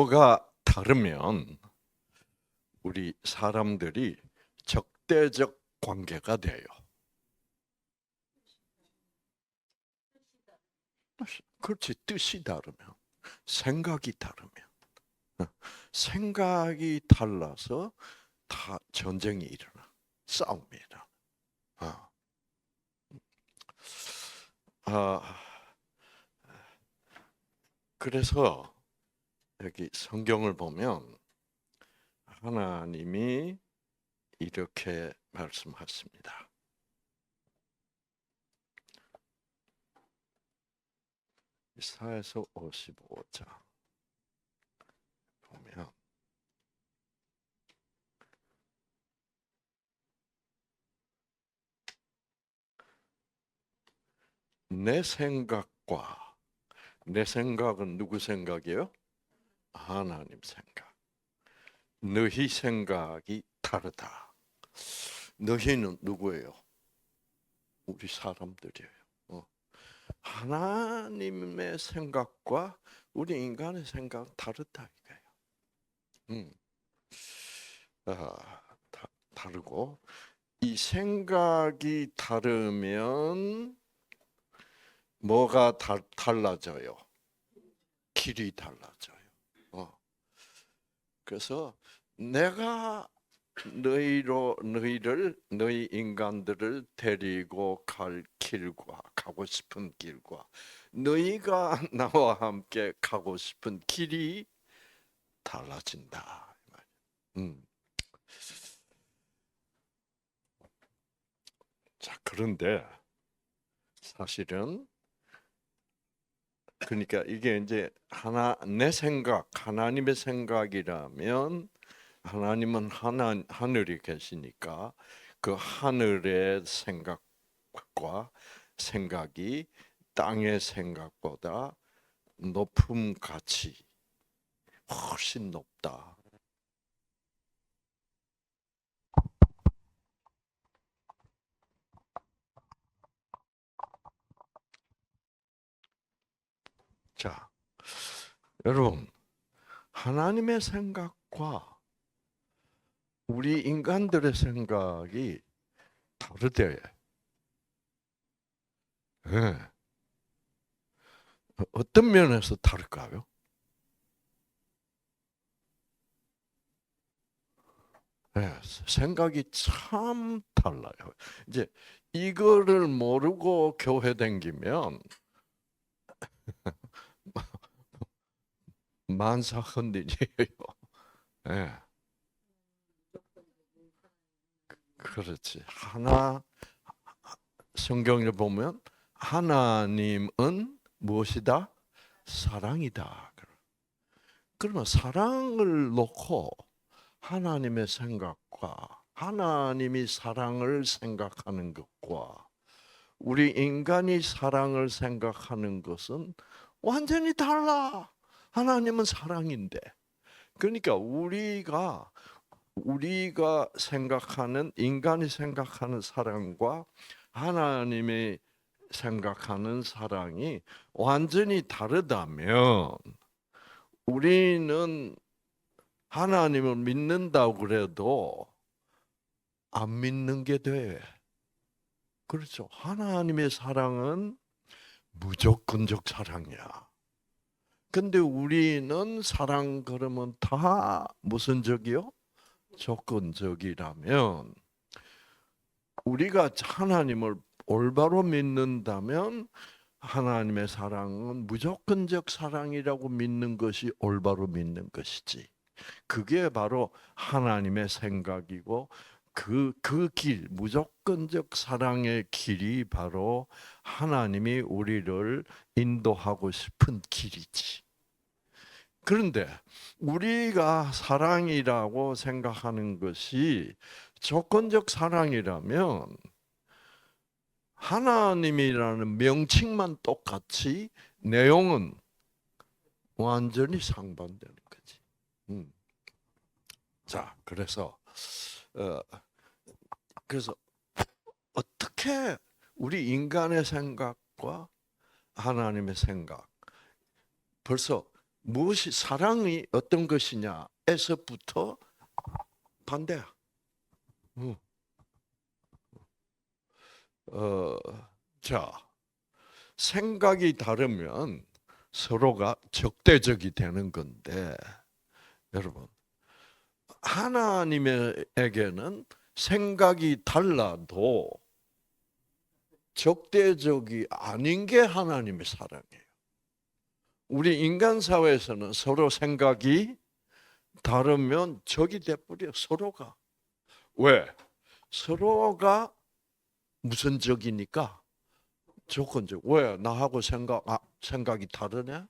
뭐가 다르면 우리 사람들이 적대적 관계가 돼요. 그렇지, 뜻이 다르면, 생각이 다르면, 생각이 달라서 다 전쟁이 일어나, 싸움이 일어나. 아, 아, 그래서 여기 성경을 보면 하나님이 이렇게 말씀하십니다. 이사야서 55장 보면 내 생각과 내 생각은 누구 생각이에요? 하나님 생각. 너희 생각이 다르다. 너희는 누구예요? 우리 사람들이에요. 하나님의 생각과 우리 인간의 생각 다르다 이거예요. 음. 다르고 이 생각이 다르면 뭐가 달라져요? 길이 달라져요. 그래서 내가 너희 인간들을 데리고 갈 길과 가고 싶은 길과 너희가 나와 함께 가고 싶은 길이 달라진다. 음. 자, 그런데 사실은 그러니까 이게 이제 내 생각, 하나님의 생각이라면 하나님은 하늘이 계시니까 그 하늘의 생각과 생각이 땅의 생각보다 높음 가치 훨씬 높다. 자, 여러분, 하나님의 생각과 우리 인간들의 생각이 다르대. 네. 어떤 면에서 다를까요? 네, 생각이 참 달라요. 이제 이거를 모르고 교회 다니면 만사흔들이에요. 네, 그렇지. 성경을 보면 하나님은 무엇이다? 사랑이다. 그러면 사랑을 놓고 하나님의 생각과 하나님이 사랑을 생각하는 것과 우리 인간이 사랑을 생각하는 것은 완전히 달라. 하나님은 사랑인데. 그러니까 우리가 생각하는 인간이 생각하는 사랑과 하나님이 생각하는 사랑이 완전히 다르다면 우리는 하나님을 믿는다고 그래도 안 믿는 게 돼. 그렇죠. 하나님의 사랑은 무조건적 사랑이야. 근데 우리는 사랑 그러면 다 무슨 적이요? 조건적이라면 우리가 하나님을 올바로 믿는다면 하나님의 사랑은 무조건적 사랑이라고 믿는 것이 올바로 믿는 것이지. 그게 바로 하나님의 생각이고 그 길, 무조건적 사랑의 길이 바로 하나님이 우리를 인도하고 싶은 길이지. 그런데 우리가 사랑이라고 생각하는 것이 조건적 사랑이라면 하나님이라는 명칭만 똑같이 내용은 완전히 상반되는 거지. 자, 어, 그래서 어떻게 우리 인간의 생각과 하나님의 생각, 벌써 무엇이 사랑이 어떤 것이냐에서부터 반대야. 어, 어, 자, 생각이 다르면 서로가 적대적이 되는 건데, 여러분, 하나님에게는 생각이 달라도 적대적이 아닌 게 하나님의 사랑이에요. 우리 인간 사회에서는 서로 생각이 다르면 적이 돼버려, 서로가. 왜? 서로가 무슨 적이니까? 조건적. 왜? 나하고 생각이 다르냐?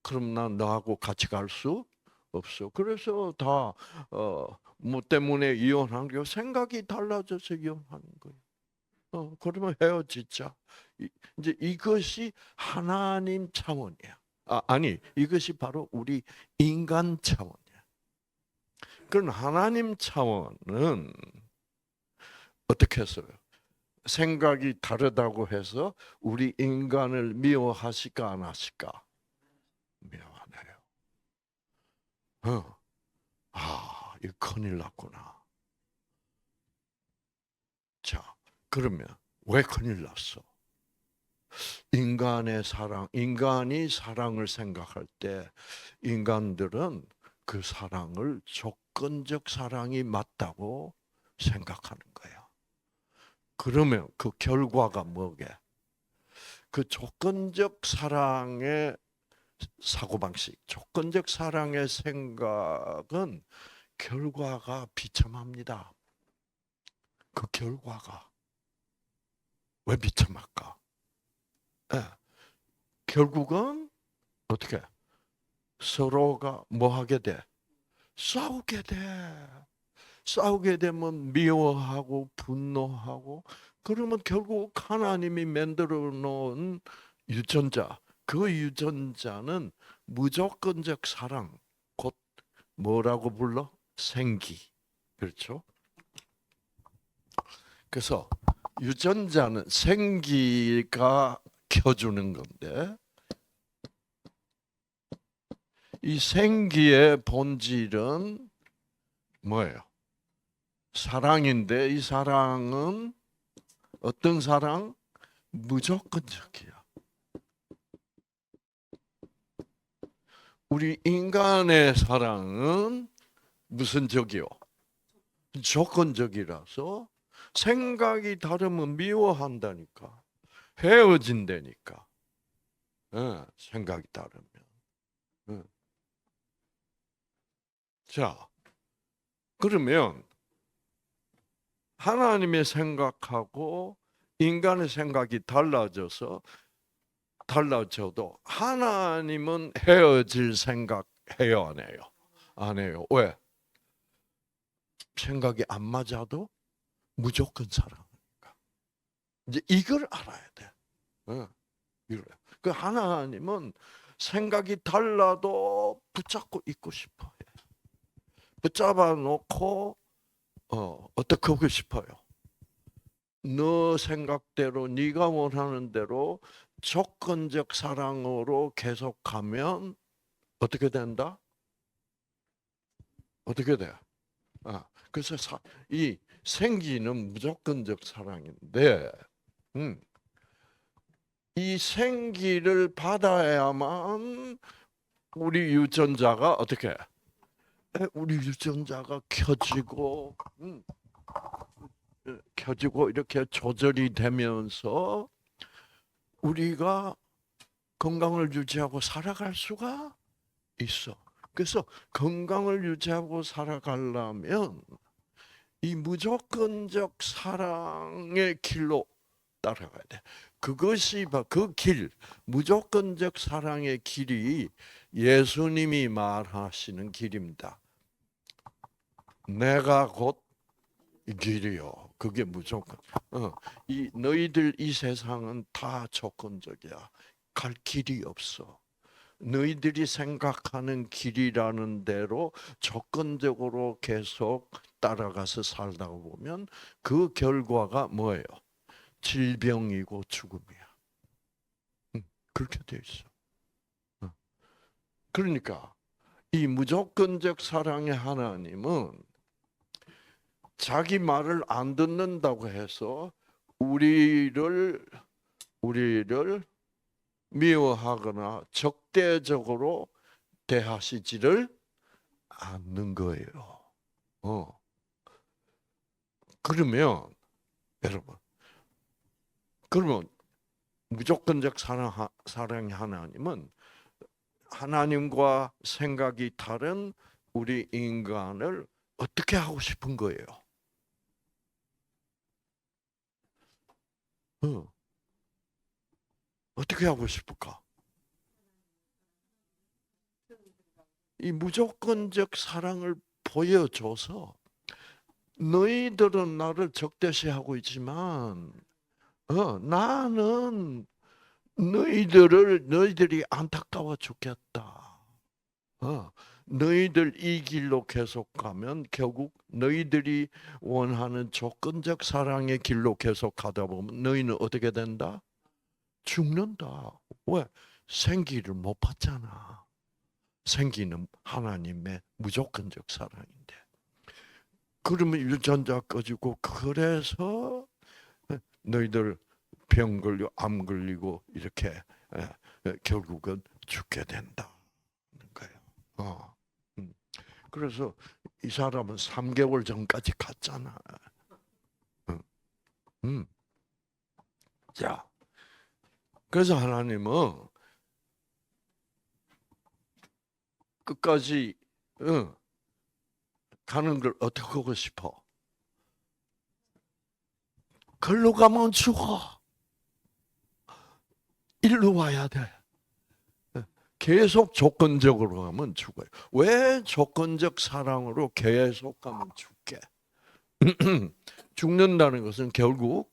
그럼 난 너하고 같이 갈 수 없어. 그래서 다, 뭐 때문에 이혼한 게 생각이 달라져서 이혼하는 거예요. 그러면 헤어지자. 이제 이것이 하나님 차원이야. 아니, 이것이 바로 우리 인간 차원이야. 그럼 하나님 차원은 어떻게 했어요? 생각이 다르다고 해서 우리 인간을 미워하실까 안 하실까? 미워하네요. 이거 큰일 났구나. 자, 그러면 왜 큰일 났어? 인간이 사랑을 생각할 때 인간들은 그 사랑을 조건적 사랑이 맞다고 생각하는 거야. 그러면 그 결과가 뭐게? 그 조건적 사랑의 사고방식, 조건적 사랑의 생각은 결과가 비참합니다. 그 결과가. 왜 비참할까? 네. 결국은 어떻게? 서로가 뭐 하게 돼? 싸우게 돼. 싸우게 되면 미워하고 분노하고 그러면 결국 하나님이 만들어 놓은 유전자, 그 유전자는 무조건적 사랑, 곧 뭐라고 불러? 생기. 그렇죠? 그래서 유전자는 생기가 켜주는 건데 이 생기의 본질은 뭐예요? 사랑인데 이 사랑은 어떤 사랑? 무조건적이야. 우리 인간의 사랑은 무슨 적이요? 조건적이라서 생각이 다르면 미워한다니까. 헤어진다니까. 생각이 다르면. 자, 그러면 하나님의 생각하고 인간의 생각이 달라져도 하나님은 헤어질 생각 해요, 안 해요? 안 해요. 왜? 생각이 안 맞아도 무조건 사랑하니까. 이제 이걸 알아야 돼. 그 하나님은 생각이 달라도 붙잡고 있고 싶어요. 붙잡아 놓고 어떻게 하고 싶어요? 너 생각대로 네가 원하는 대로 조건적 사랑으로 계속하면 어떻게 된다? 어떻게 돼? 그래서 이 생기는 무조건적 사랑인데, 이 생기를 받아야만 우리 유전자가 어떻게? 우리 유전자가 켜지고 이렇게 조절이 되면서 우리가 건강을 유지하고 살아갈 수가 있어. 그래서 건강을 유지하고 살아가려면 이 무조건적 사랑의 길로 따라가야 돼. 그것이 그 길, 무조건적 사랑의 길이 예수님이 말하시는 길입니다. 내가 곧 길이요. 그게 무조건. 이 너희들 이 세상은 다 조건적이야. 갈 길이 없어. 너희들이 생각하는 길이라는 대로 조건적으로 계속 따라가서 살다 보면 그 결과가 뭐예요? 질병이고 죽음이야. 그렇게 돼 있어. 그러니까 이 무조건적 사랑의 하나님은 자기 말을 안 듣는다고 해서 우리를 미워하거나 적대적으로 대하시지를 않는 거예요. 그러면 여러분, 그러면 무조건적 사랑의 하나님은 하나님과 생각이 다른 우리 인간을 어떻게 하고 싶은 거예요? 어떻게 하고 싶을까? 이 무조건적 사랑을 보여줘서 너희들은 나를 적대시하고 있지만 나는 너희들이 안타까워 죽겠다. 너희들 이 길로 계속 가면 결국 너희들이 원하는 조건적 사랑의 길로 계속 가다 보면 너희는 어떻게 된다? 죽는다. 왜? 생기를 못 받잖아. 생기는 하나님의 무조건적 사랑인데. 그러면 유전자 꺼지고 그래서 너희들 병 걸려 암 걸리고 이렇게 결국은 죽게 된다는 거예요. 그래서 이 사람은 3개월 전까지 갔잖아. 자, 그래서 하나님은 끝까지 가는 걸 어떻게 하고 싶어? 걸로 가면 죽어. 일로 와야 돼. 계속 조건적으로 가면 죽어요. 왜 조건적 사랑으로 계속 가면 죽게? 죽는다는 것은 결국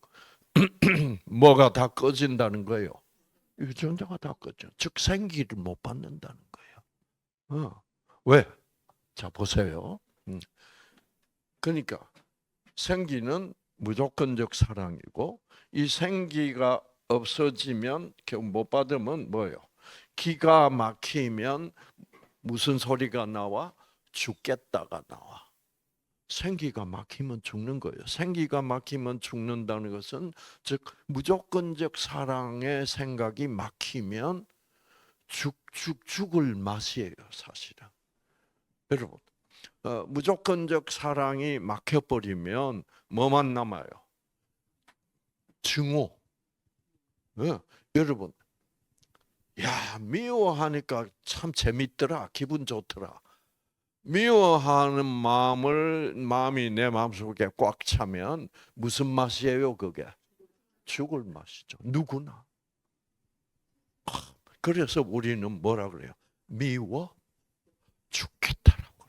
뭐가 다 꺼진다는 거예요. 유전자가 다 꺼져. 즉 생기를 못 받는다는 거예요. 왜? 자 보세요. 그러니까 생기는 무조건적 사랑이고 이 생기가 없어지면 결국 못 받으면 뭐예요? 기가 막히면 무슨 소리가 나와? 죽겠다가 나와. 생기가 막히면 죽는 거예요. 생기가 막히면 죽는다는 것은 즉 무조건적 사랑의 생각이 막히면 죽을 맛이에요, 사실은. 여러분, 무조건적 사랑이 막혀버리면 뭐만 남아요? 증오. 여러분, 야 미워하니까 참 재밌더라, 기분 좋더라. 미워하는 마음이 내 마음속에 꽉 차면 무슨 맛이에요, 그게? 죽을 맛이죠. 누구나. 그래서 우리는 뭐라 그래요? 미워 죽겠다라고.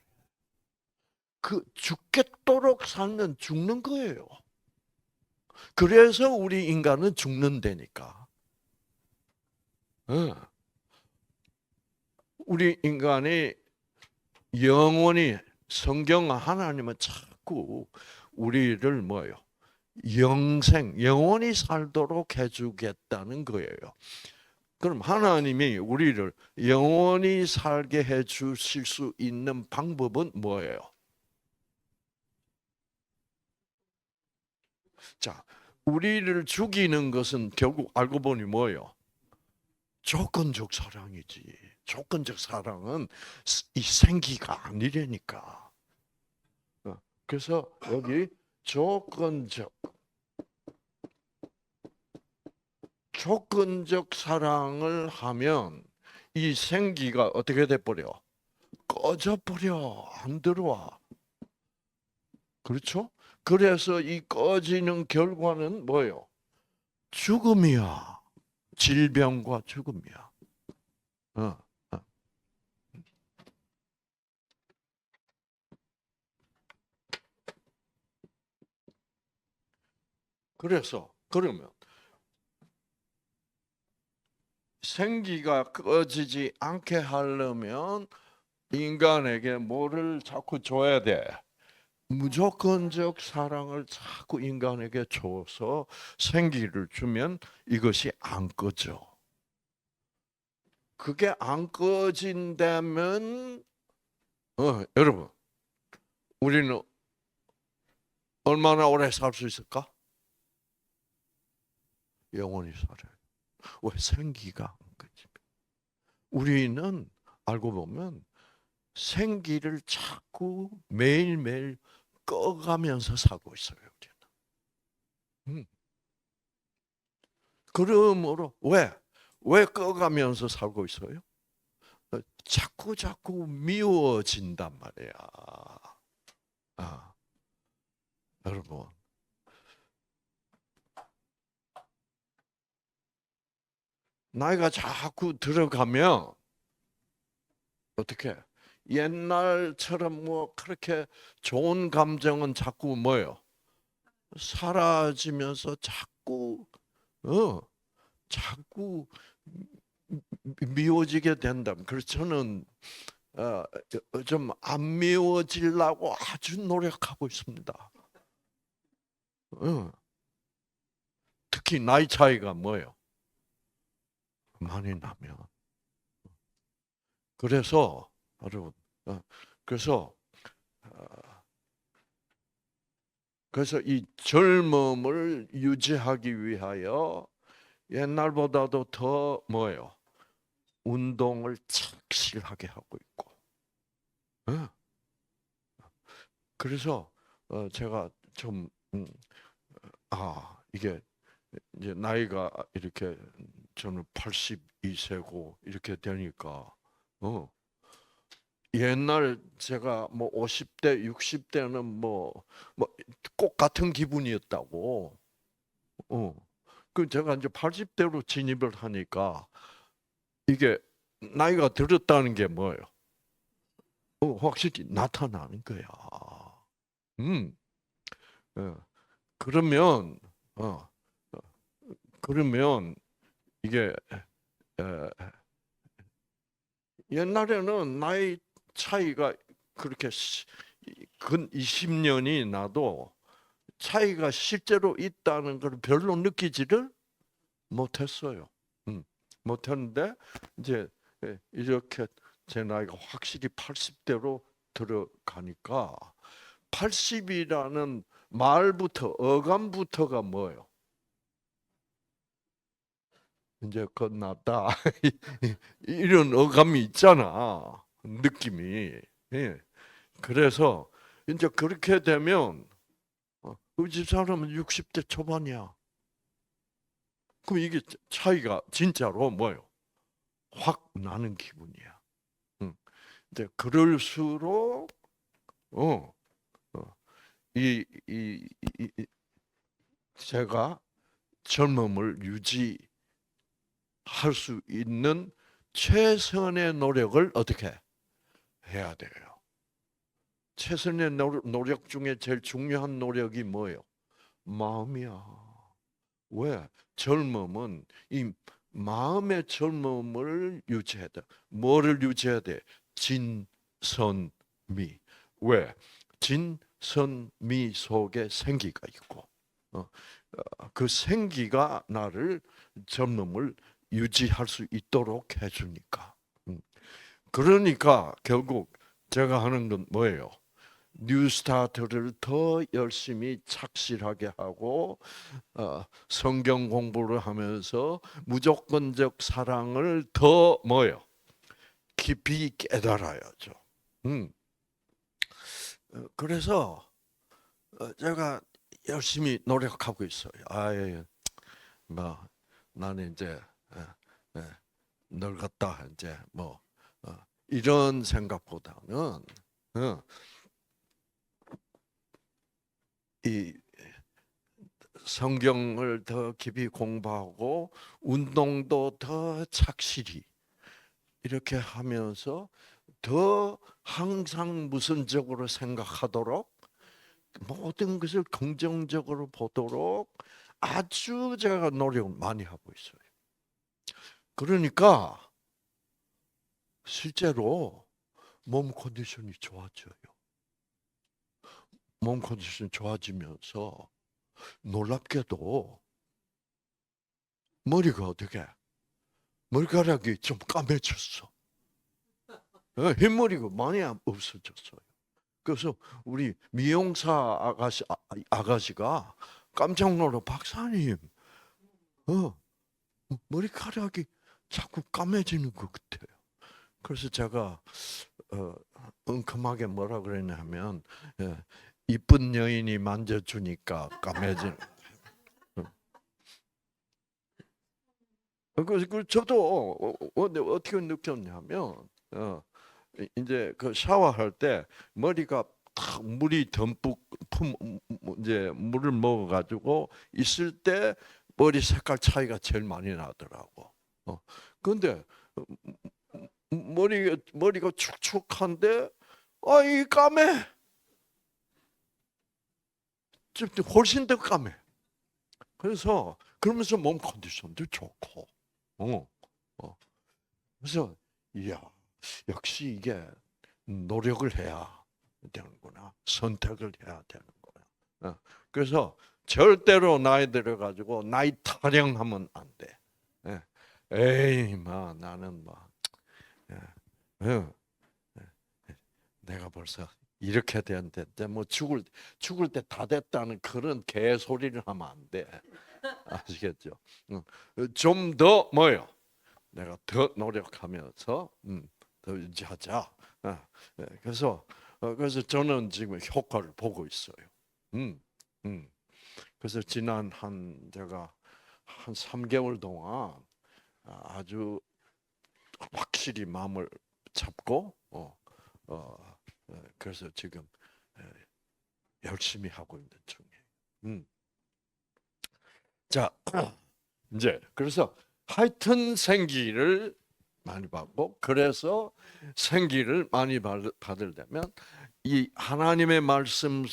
그 죽겠도록 살면 죽는 거예요. 그래서 우리 인간은 죽는다니까. 우리 인간이 영원히 성경 하나님은 자꾸 우리를 뭐예요? 영원히 살도록 해주겠다는 거예요. 그럼 하나님이 우리를 영원히 살게 해주실 수 있는 방법은 뭐예요? 자, 우리를 죽이는 것은 결국 알고 보니 뭐예요? 조건적 사랑이지. 조건적 사랑은 이 생기가 아니라니까. 그래서 여기 조건적 사랑을 하면 이 생기가 어떻게 돼버려? 꺼져버려. 안 들어와. 그렇죠? 그래서 이 꺼지는 결과는 뭐예요? 죽음이야. 질병과 죽음이야. 어. 그래서 그러면 생기가 꺼지지 않게 하려면 인간에게 뭐를 자꾸 줘야 돼? 무조건적 사랑을 자꾸 인간에게 줘서 생기를 주면 이것이 안 꺼져. 그게 안 꺼진다면 여러분 우리는 얼마나 오래 살 수 있을까? 영원히 살아요. 왜? 생기가 안 꺼집니다. 우리는 알고 보면 생기를 자꾸 매일매일 꺼가면서 살고 있어요. 우리는. 그러므로 왜 꺼가면서 살고 있어요? 자꾸 미워진단 말이야. 아, 여러분. 나이가 자꾸 들어가면 어떻게? 옛날처럼 뭐 그렇게 좋은 감정은 자꾸 뭐요? 사라지면서 어, 자꾸 미워지게 된다. 그래서 저는 좀 안 미워지려고 아주 노력하고 있습니다. 특히 나이 차이가 뭐예요? 많이 나면. 그래서 여러분, 그래서 어, 그래서 이 젊음을 유지하기 위하여 옛날보다도 더 뭐예요? 운동을 착실하게 하고 있고. 그래서 제가 좀 이게 이제 나이가 이렇게 저는 82세고 이렇게 되니까 옛날 제가 뭐 50대, 60대는 뭐 꼭 같은 기분이었다고. 그 제가 이제 80대로 진입을 하니까 이게 나이가 들었다는 게 뭐예요? 확실히 나타나는 거야. 음, 어, 그러면 어, 그러면 이게 에, 옛날에는 나이 차이가 그렇게 근 20년이 나도 차이가 실제로 있다는 걸 별로 느끼지를 못했어요. 못했는데 이제 이렇게 제 나이가 확실히 80대로 들어가니까 80이라는 말부터 어감부터가 뭐예요? 이제 끝났다. 이런 어감이 있잖아. 느낌이. 예. 그래서 이제 그렇게 되면 그 집사람은 60대 초반이야. 그럼 이게 차이가 진짜로 뭐예요? 확 나는 기분이야. 이제 그럴수록 어, 어, 이, 이, 제가 젊음을 유지할 수 있는 최선의 노력을 어떻게 해야 돼요? 최선의 노력 중에 제일 중요한 노력이 뭐예요? 마음이야. 왜? 젊음은 이 마음의 젊음을 유지해야 돼. 뭐를 유지해야 돼? 진선미. 왜? 진선미 속에 생기가 있고, 그 생기가 나를 젊음을 유지할 수 있도록 해주니까. 그러니까 결국 제가 하는 건 뭐예요? 뉴스타트를 더 열심히 착실하게 하고 성경 공부를 하면서 무조건적 사랑을 더 뭐요? 깊이 깨달아야죠. 그래서 제가 열심히 노력하고 있어요. 뭐 나는 이제 예, 예, 늙었다 이제 뭐 이런 생각보다는 이 성경을 더 깊이 공부하고 운동도 더 착실히 이렇게 하면서 더 항상 무선적으로 생각하도록 모든 것을 긍정적으로 보도록 아주 제가 노력을 많이 하고 있어요. 그러니까 실제로 몸 컨디션이 좋아져요. 몸 컨디션이 좋아지면서 놀랍게도 머리가 어떻게 머리카락이 좀 까매졌어. 흰머리가 많이 없어졌어요. 그래서 우리 미용사 아가씨가 깜짝 놀라, 박사님, 머리카락이 자꾸 까매지는 것 같아요. 그래서 제가 엉큼하게 뭐라 그랬냐면, 이쁜 여인이 만져주니까 까매지는. 그래서 저도 어떻게 느꼈냐면, 이제 그 샤워할 때 머리가 탁 물이 듬뿍 이제 물을 먹어가지고 있을 때 머리 색깔 차이가 제일 많이 나더라고. 그런데 머리가 축축한데 이 까매. 좀 훨씬 더 까매. 그래서 그러면서 몸 컨디션도 좋고. 그래서 이야, 역시 이게 노력을 해야 되는구나. 선택을 해야 되는구나. 그래서 절대로 나이 들어가지고 나이 타령하면 안 돼. 에이, 나는 내가 벌써 이렇게 됐는데 뭐 죽을 때 다 됐다는 그런 개소리를 하면 안 돼. 아시겠죠? 좀 더 뭐요? 내가 더 노력하면서 더 유지하자. 그래서 저는 지금 효과를 보고 있어요. 그래서 지난 제가 한 3개월 동안 아주 확실히 마음을 잡고 그래서 지금 열심히 하고 있는 중이에요. 자, 이제 그래서 하여튼 생기를 많이 받고, 그래서 생기를 많이 받으려면 이 하나님의 말씀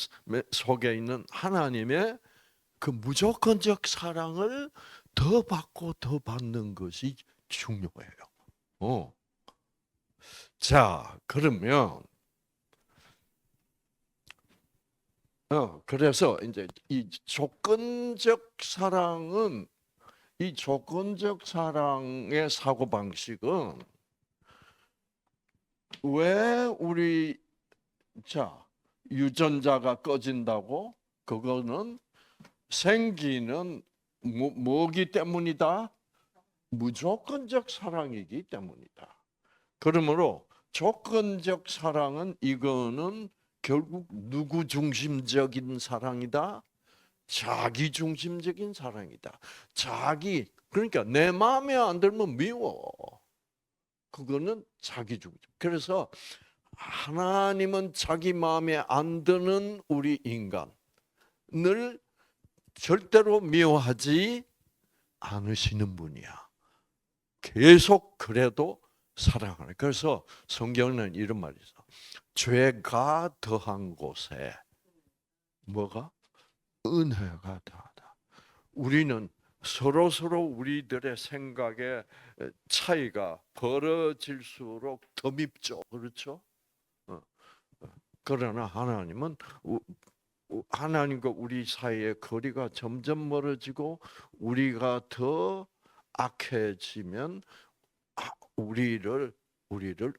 속에 있는 하나님의 그 무조건적 사랑을 더 받고 더 받는 것이 중요해요. 자, 그러면 그래서 이제 이 조건적 사랑은, 이 조건적 사랑의 사고 방식은 왜 우리 유전자가 꺼진다고? 그거는 생기는 뭐기 때문이다? 무조건적 사랑이기 때문이다. 그러므로 조건적 사랑은 이거는 결국 누구 중심적인 사랑이다? 자기 중심적인 사랑이다. 그러니까 내 마음에 안 들면 미워. 그거는 자기 중심. 그래서 하나님은 자기 마음에 안 드는 우리 인간을 절대로 미워하지 않으시는 분이야. 계속 그래도 사랑하는. 그래서 성경에는 이런 말이 있어. 죄가 더한 곳에 뭐가? 은혜가 더하다. 우리는 서로 우리들의 생각의 차이가 벌어질수록 더 밉죠. 그렇죠? 그러나 하나님은 하나님과 우리 사이의 거리가 점점 멀어지고 우리가 더 악해지면 우리를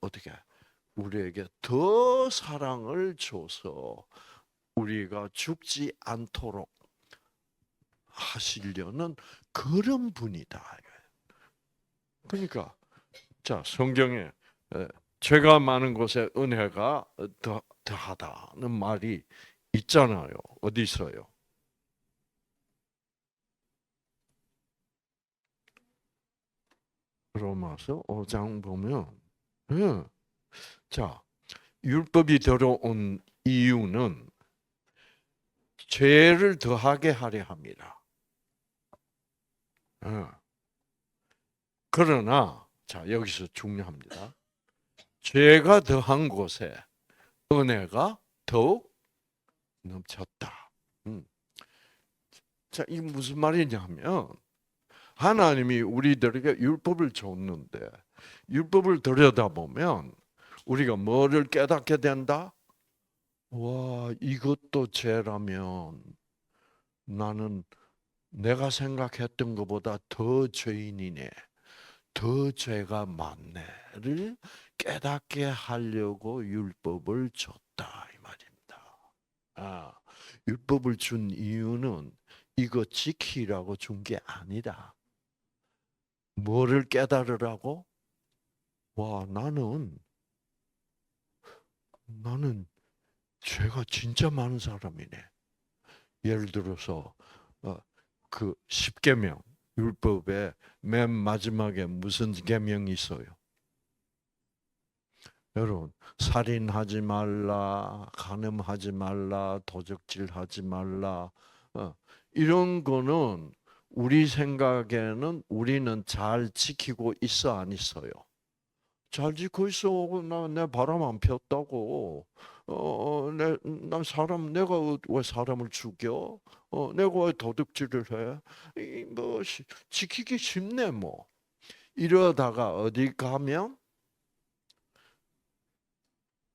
어떻게 우리에게 더 사랑을 줘서 우리가 죽지 않도록 하시려는 그런 분이다. 그러니까 성경에 죄가 많은 곳에 은혜가 더하다는 말이 있잖아요. 어디 있어요? 로마서 5장 보면, 율법이 들어온 이유는 죄를 더하게 하려 함이라. 그러나 여기서 중요합니다. 죄가 더한 곳에 은혜가 더욱 넘쳤다. 이게 무슨 말이냐면 하나님이 우리들에게 율법을 줬는데 율법을 들여다보면 우리가 뭐를 깨닫게 된다? 와, 이것도 죄라면 나는 내가 생각했던 것보다 더 죄인이네. 더 죄가 많네를 깨닫게 하려고 율법을 줬다 이 말입니다. 율법을 준 이유는 이거 지키라고 준 게 아니라 뭐를 깨달으라고? 와, 나는 죄가 진짜 많은 사람이네. 예를 들어서 그 십계명 율법의 맨 마지막에 무슨 계명이 있어요? 여러분, 살인하지 말라, 간음하지 말라, 도적질하지 말라. 이런 거는 우리 생각에는 우리는 잘 지키고 있어 안 있어요? 잘 지키고 있어. 내 바람 안 피웠다고. 내가 왜 사람을 죽여? 내가 왜 도둑질을 해? 지키기 쉽네 뭐. 이러다가 어디 가면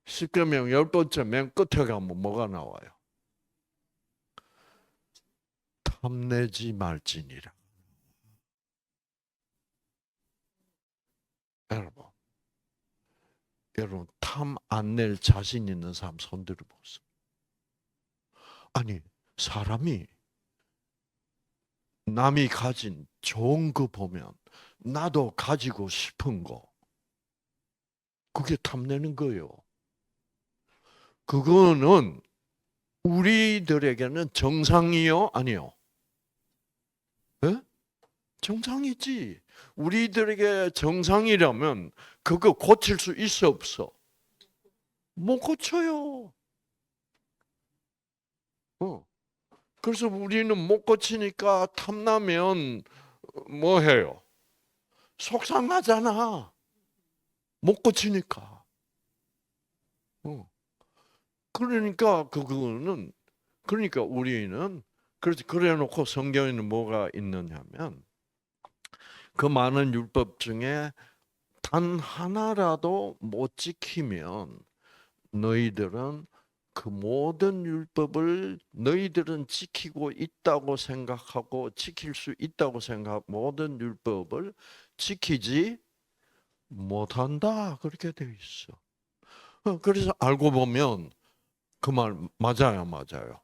십계명 10번째 맨 끝에 가면 뭐가 나와요? 탐내지 말지니라. 여러분 탐 안 낼 자신 있는 사람 손 들어보세요. 아니 사람이 남이 가진 좋은 거 보면 나도 가지고 싶은 거 그게 탐내는 거예요. 그거는 우리들에게는 정상이요? 아니요? 네? 정상이지. 우리들에게 정상이라면 그거 고칠 수 있어 없어? 못 고쳐요. 그래서 우리는 못 고치니까 탐나면 뭐 해요? 속상하잖아. 못 고치니까. 그러니까 그거는 그러니까 우리는 그래 놓고 성경에는 뭐가 있느냐면 그 많은 율법 중에 단 하나라도 못 지키면 너희들은 그 모든 율법을 너희들은 지키고 있다고 생각하고 지킬 수 있다고 생각 모든 율법을 지키지 못한다 그렇게 되어 있어. 그래서 알고 보면 그 말 맞아요, 맞아요,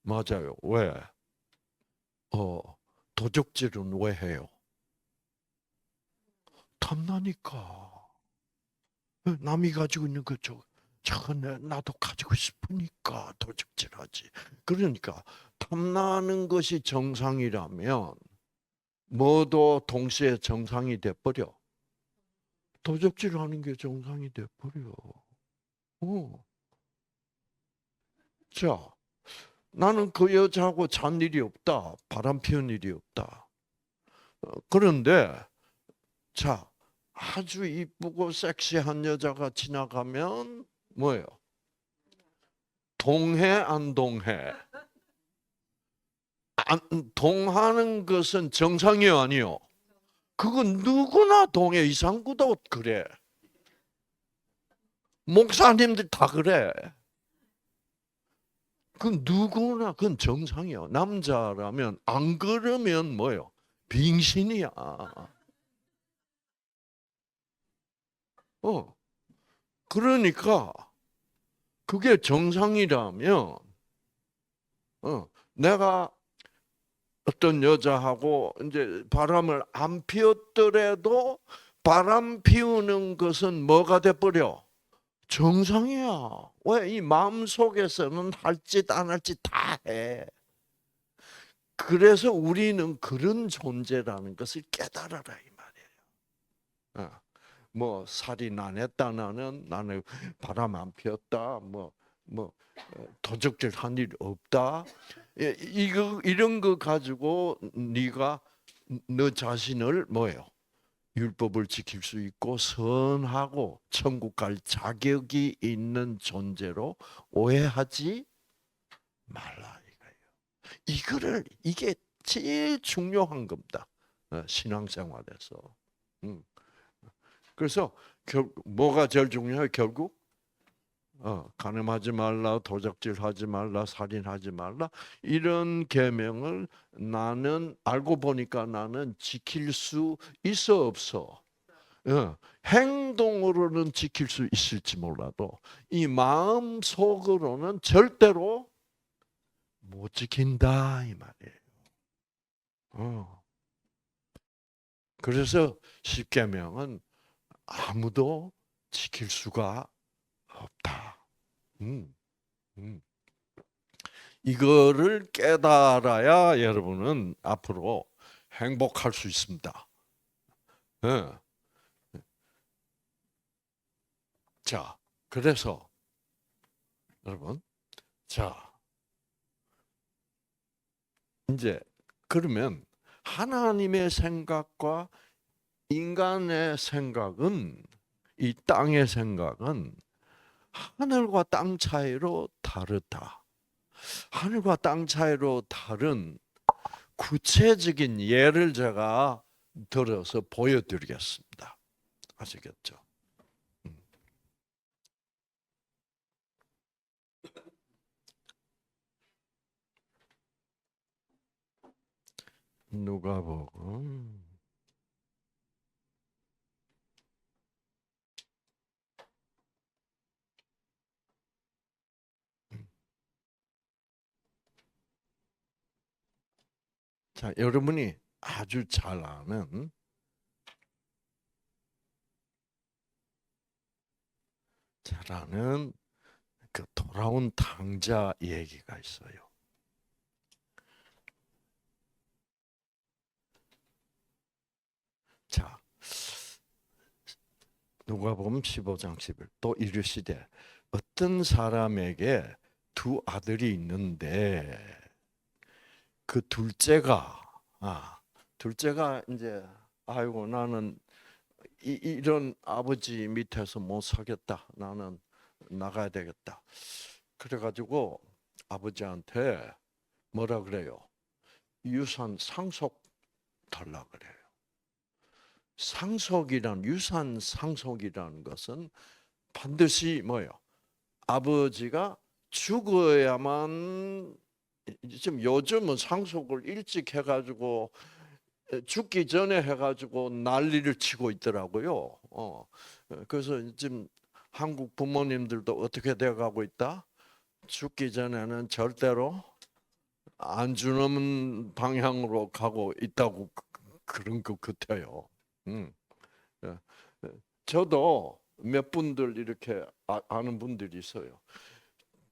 맞아요. 왜? 도적질은 왜 해요? 탐나니까. 남이 가지고 있는 거 저거 나도 가지고 싶으니까 도적질하지. 그러니까 탐나는 것이 정상이라면 뭐도 동시에 정상이 돼버려. 도적질하는 게 정상이 돼버려. 자, 나는 그 여자하고 잔 일이 없다. 바람 피운 일이 없다. 그런데 자, 아주 이쁘고 섹시한 여자가 지나가면 뭐예요? 동해 안 동해? 동하는 것은 정상이요 아니요? 그건 누구나 동해. 이상구도 그래. 목사님들 다 그래. 그 누구나 그건 정상이요. 남자라면 안 그러면 뭐예요? 빙신이야. 그러니까 그게 정상이라면 내가 어떤 여자하고 이제 바람을 안 피웠더라도 바람 피우는 것은 뭐가 돼버려? 정상이야. 왜? 이 마음 속에서는 할 짓 안 할 짓 다 해. 그래서 우리는 그런 존재라는 것을 깨달아라 이 말이에요. 뭐 살인 안 했다 나는 바람 안 피웠다 뭐 도적질 한 일 없다. 이거 이런 거 가지고 네가 너 자신을 뭐예요? 율법을 지킬 수 있고 선하고 천국 갈 자격이 있는 존재로 오해하지 말라 이거예요. 이게 제일 중요한 겁니다. 신앙생활에서. 그래서 뭐가 제일 중요해요? 결국 간음하지 말라, 도적질하지 말라, 살인하지 말라 이런 계명을 나는 알고 보니까 나는 지킬 수 있어 없어? 행동으로는 지킬 수 있을지 몰라도 이 마음 속으로는 절대로 못 지킨다 이 말이에요. 그래서 십계명은 아무도 지킬 수가 없다. 음, 음. 이거를 깨달아야 여러분은 앞으로 행복할 수 있습니다. 예. 자, 그래서 여러분, 자, 이제 그러면 하나님의 생각과 인간의 생각은 이 땅의 생각은 하늘과 땅 차이로 다르다. 하늘과 땅 차이로 다른 구체적인 예를 제가 들어서 보여드리겠습니다. 아시겠죠? 누가복음 '자, 여러분이 아주 잘 아는 그 돌아온 탕자 얘기가 있어요. 자, 누가복음 15장 11. 또 이르시되 어떤 사람에게 두 아들이 있는데 그 둘째가 이제 아이고 나는 이런 아버지 밑에서 못 살겠다. 나는 나가야 되겠다. 그래가지고 아버지한테 뭐라 그래요? 유산 상속 달라 그래요. 유산 상속이라는 것은 반드시 뭐예요? 아버지가 죽어야만, 지금 요즘은 상속을 일찍 해가지고 죽기 전에 해가지고 난리를 치고 있더라고요. 그래서 지금 한국 부모님들도 어떻게 돼가고 있다? 죽기 전에는 절대로 안 주는 방향으로 가고 있다고 그런 것 같아요. 음. 예. 예. 저도 몇 분들 이렇게 아는 분들이 있어요.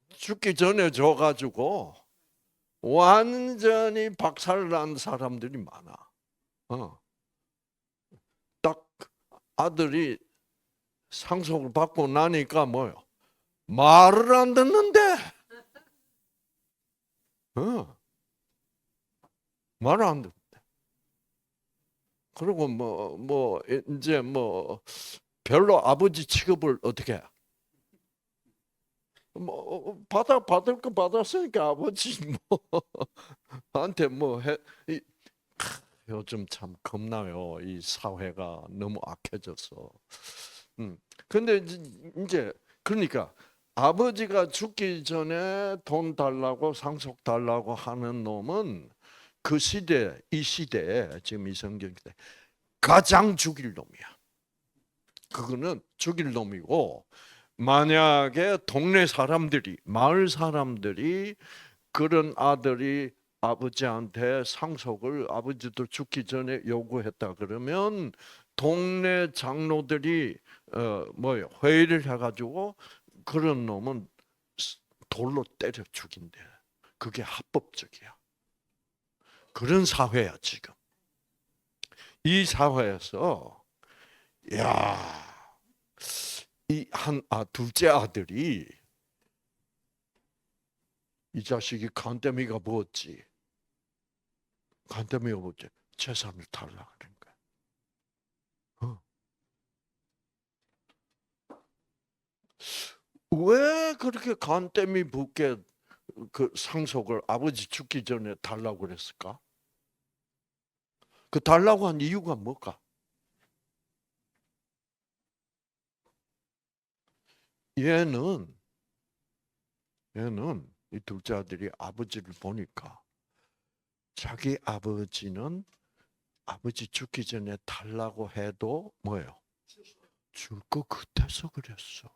죽기 전에 줘가지고 완전히 박살난 사람들이 많아. 어. 딱 아들이 상속을 받고 나니까 뭐요? 말을 안 듣는데. 어. 말을 안 듣. 그리고 이제 별로 아버지 취급을 어떻게 해? 받을 거 받았으니까 아버지 한테 요즘 참 겁나요. 이 사회가 너무 악해져서. 근데 이제 그러니까 아버지가 죽기 전에 돈 달라고 상속 달라고 하는 놈은 그 시대, 이 시대에 지금 이 성경 때 가장 죽일 놈이야. 그거는 죽일 놈이고, 만약에 동네 사람들이, 마을 사람들이 그런 아들이 아버지한테 상속을 아버지도 죽기 전에 요구했다 그러면 동네 장로들이 회의를 해가지고 그런 놈은 돌로 때려 죽인대. 그게 합법적이야. 그런 사회야 지금. 이 사회에서 야, 둘째 아들이 이 자식이 간더미가 뭐었지? 간더미가 뭐지? 재산을 달라 그런 거야. 어. 왜 그렇게 간더미 붙게 그 상속을 아버지 죽기 전에 달라고 그랬을까? 그 달라고 한 이유가 뭘까? 얘는 이 둘째 아들이 아버지를 보니까 자기 아버지는 아버지 죽기 전에 달라고 해도 뭐예요? 줄 거 같아서 그랬어.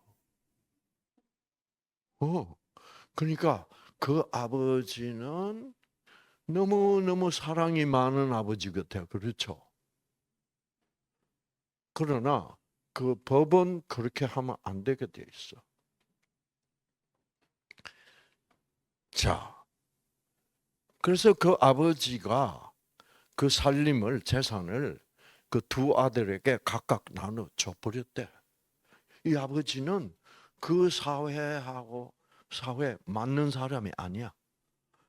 그러니까 그 아버지는 너무너무 사랑이 많은 아버지 같아요. 그렇죠? 그러나 그 법은 그렇게 하면 안 되게 돼 있어. 자, 그래서 그 아버지가 그 살림을, 재산을 그 두 아들에게 각각 나눠 줘버렸대. 이 아버지는 그 사회하고 사회에 맞는 사람이 아니야.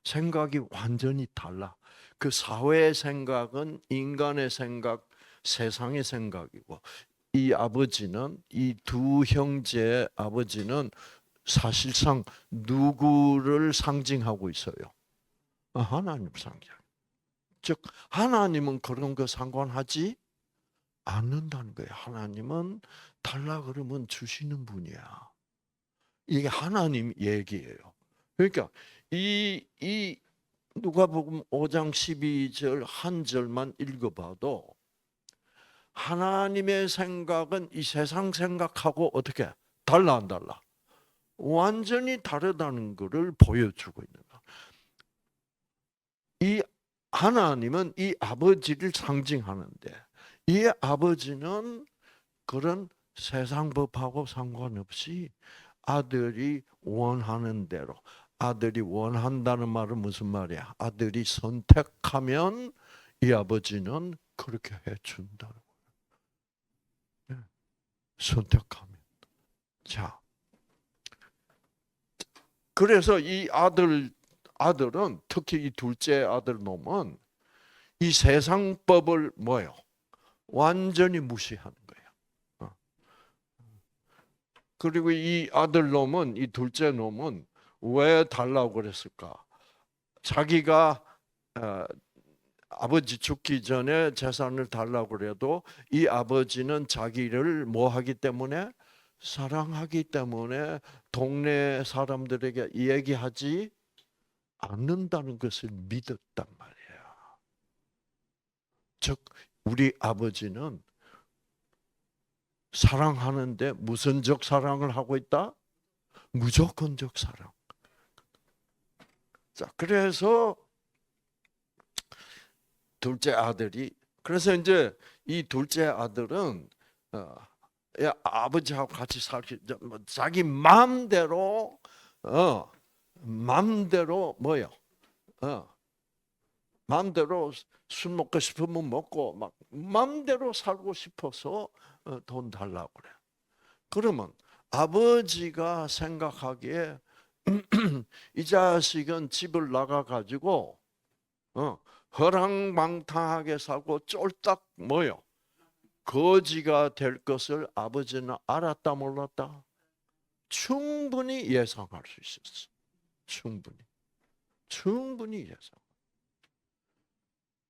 생각이 완전히 달라. 그 사회의 생각은 인간의 생각, 세상의 생각이고, 이 아버지는, 이 두 형제의 아버지는 사실상 누구를 상징하고 있어요? 하나님 상징. 즉 하나님은 그런 거 상관하지 않는다는 거예요. 하나님은 달라 그러면 주시는 분이야. 이게 하나님 얘기예요. 그러니까 이 누가복음 5장 12절 한 절만 읽어봐도 하나님의 생각은 이 세상 생각하고 어떻게 달라 안 달라? 완전히 다르다는 것을 보여주고 있는 거야. 이 하나님은 이 아버지를 상징하는데 이 아버지는 그런 세상 법하고 상관없이 아들이 원하는 대로, 아들이 원한다는 말은 무슨 말이야? 아들이 선택하면 이 아버지는 그렇게 해준다는 거예요. 선택하면. 자, 그래서 이 아들은 특히 이 둘째 아들 놈은 이 세상 법을 뭐요? 완전히 무시하는 거예요. 그리고 이 아들 놈은, 이 둘째 놈은 왜 달라고 그랬을까? 자기가 아버지 죽기 전에 재산을 달라고 그래도 이 아버지는 자기를 뭐 하기 때문에? 사랑하기 때문에 동네 사람들에게 얘기하지 않는다는 것을 믿었단 말이에요. 즉 우리 아버지는 사랑하는데 무선적 사랑을 하고 있다? 무조건적 사랑. 자, 그래서 둘째 아들이 그래서 이제 이 둘째 아들은 아버지하고 같이 살기 자기 마음대로 마음대로 뭐요? 마음대로 술 먹고 싶으면 먹고 막 마음대로 살고 싶어서 돈 달라고 그래. 그러면 아버지가 생각하기에 이 자식은 집을 나가 가지고 허랑방탕하게 살고 쫄딱 뭐요? 거지가 될 것을 아버지는 알았다 몰랐다? 충분히 예상할 수 있었어. 충분히 예상.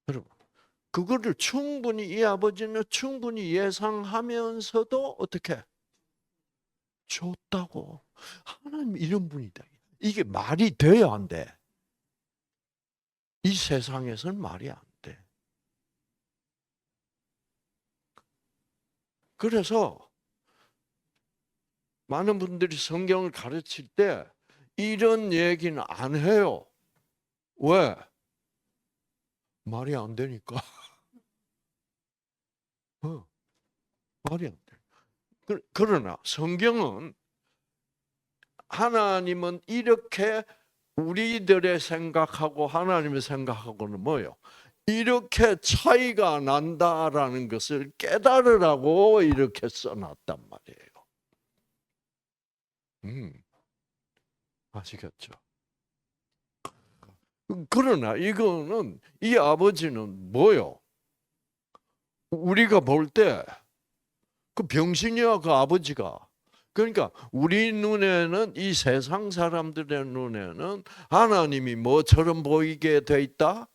여러분, 그거를 충분히 이 아버지는 충분히 예상하면서도 어떻게 줬다고? 하나님 이런 분이다. 이게 말이 돼야 안 돼. 이 세상에서는 말이 안 돼. 그래서 많은 분들이 성경을 가르칠 때 이런 얘기는 안 해요. 왜? 말이 안 되니까. 말이 안 돼. 그러나 성경은 하나님은 이렇게 우리들의 생각하고 하나님의 생각하고는 뭐예요? 이렇게 차이가 난다라는 것을 깨달으라고 이렇게 써놨단 말이에요. 아시겠죠? 그러나 이거는 이 아버지는 뭐요? 우리가 볼 때 그 병신이야 그 아버지가. 그러니까 우리 눈에는 이 세상 사람들의 눈에는 하나님이 뭐처럼 보이게 돼 있다?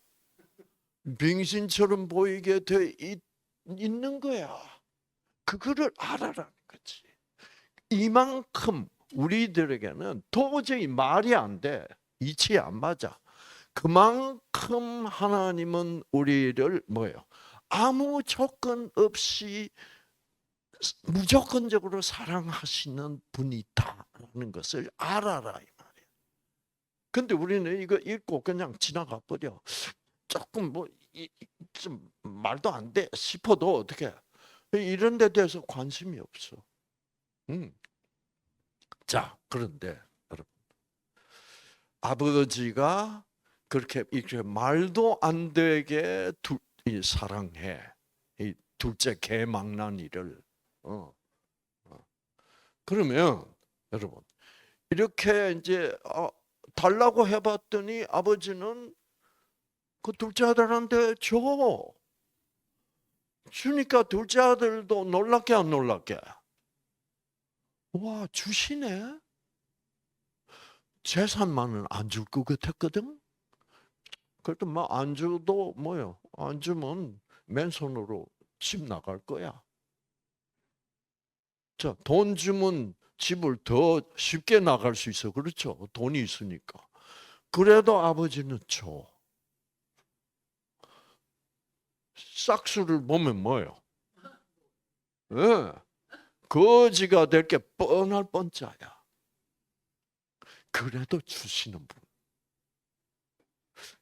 병신처럼 보이게 돼 있는 거야. 그거를 알아라는 거지. 이만큼 우리들에게는 도저히 말이 안 돼. 이치 안 맞아. 그만큼 하나님은 우리를 뭐예요? 아무 조건 없이 무조건적으로 사랑하시는 분이다라는 것을 알아라 이 말이에요. 근데 우리는 이거 읽고 그냥 지나가 버려. 조금 좀 말도 안 돼 싶어도 어떻게 이런 데 대해서 관심이 없어. 자, 그런데 여러분, 아버지가 그렇게 이렇게 말도 안 되게 사랑해. 이 둘째 개망나니를. 그러면 여러분 이렇게 이제 달라고 해봤더니 아버지는 그 둘째 아들한테 줘. 주니까 둘째 아들도 놀랍게 안 놀랍게? 와, 주시네. 재산만은 안 줄 것 같았거든. 그래도 뭐 안 줘도 뭐요? 안 주면 맨손으로 집 나갈 거야. 자, 돈 주면 집을 더 쉽게 나갈 수 있어. 그렇죠? 돈이 있으니까. 그래도 아버지는 줘. 싹수를 보면 뭐요? 예. 거지가 될 게 뻔할 뻔짜야. 그래도 주시는 분.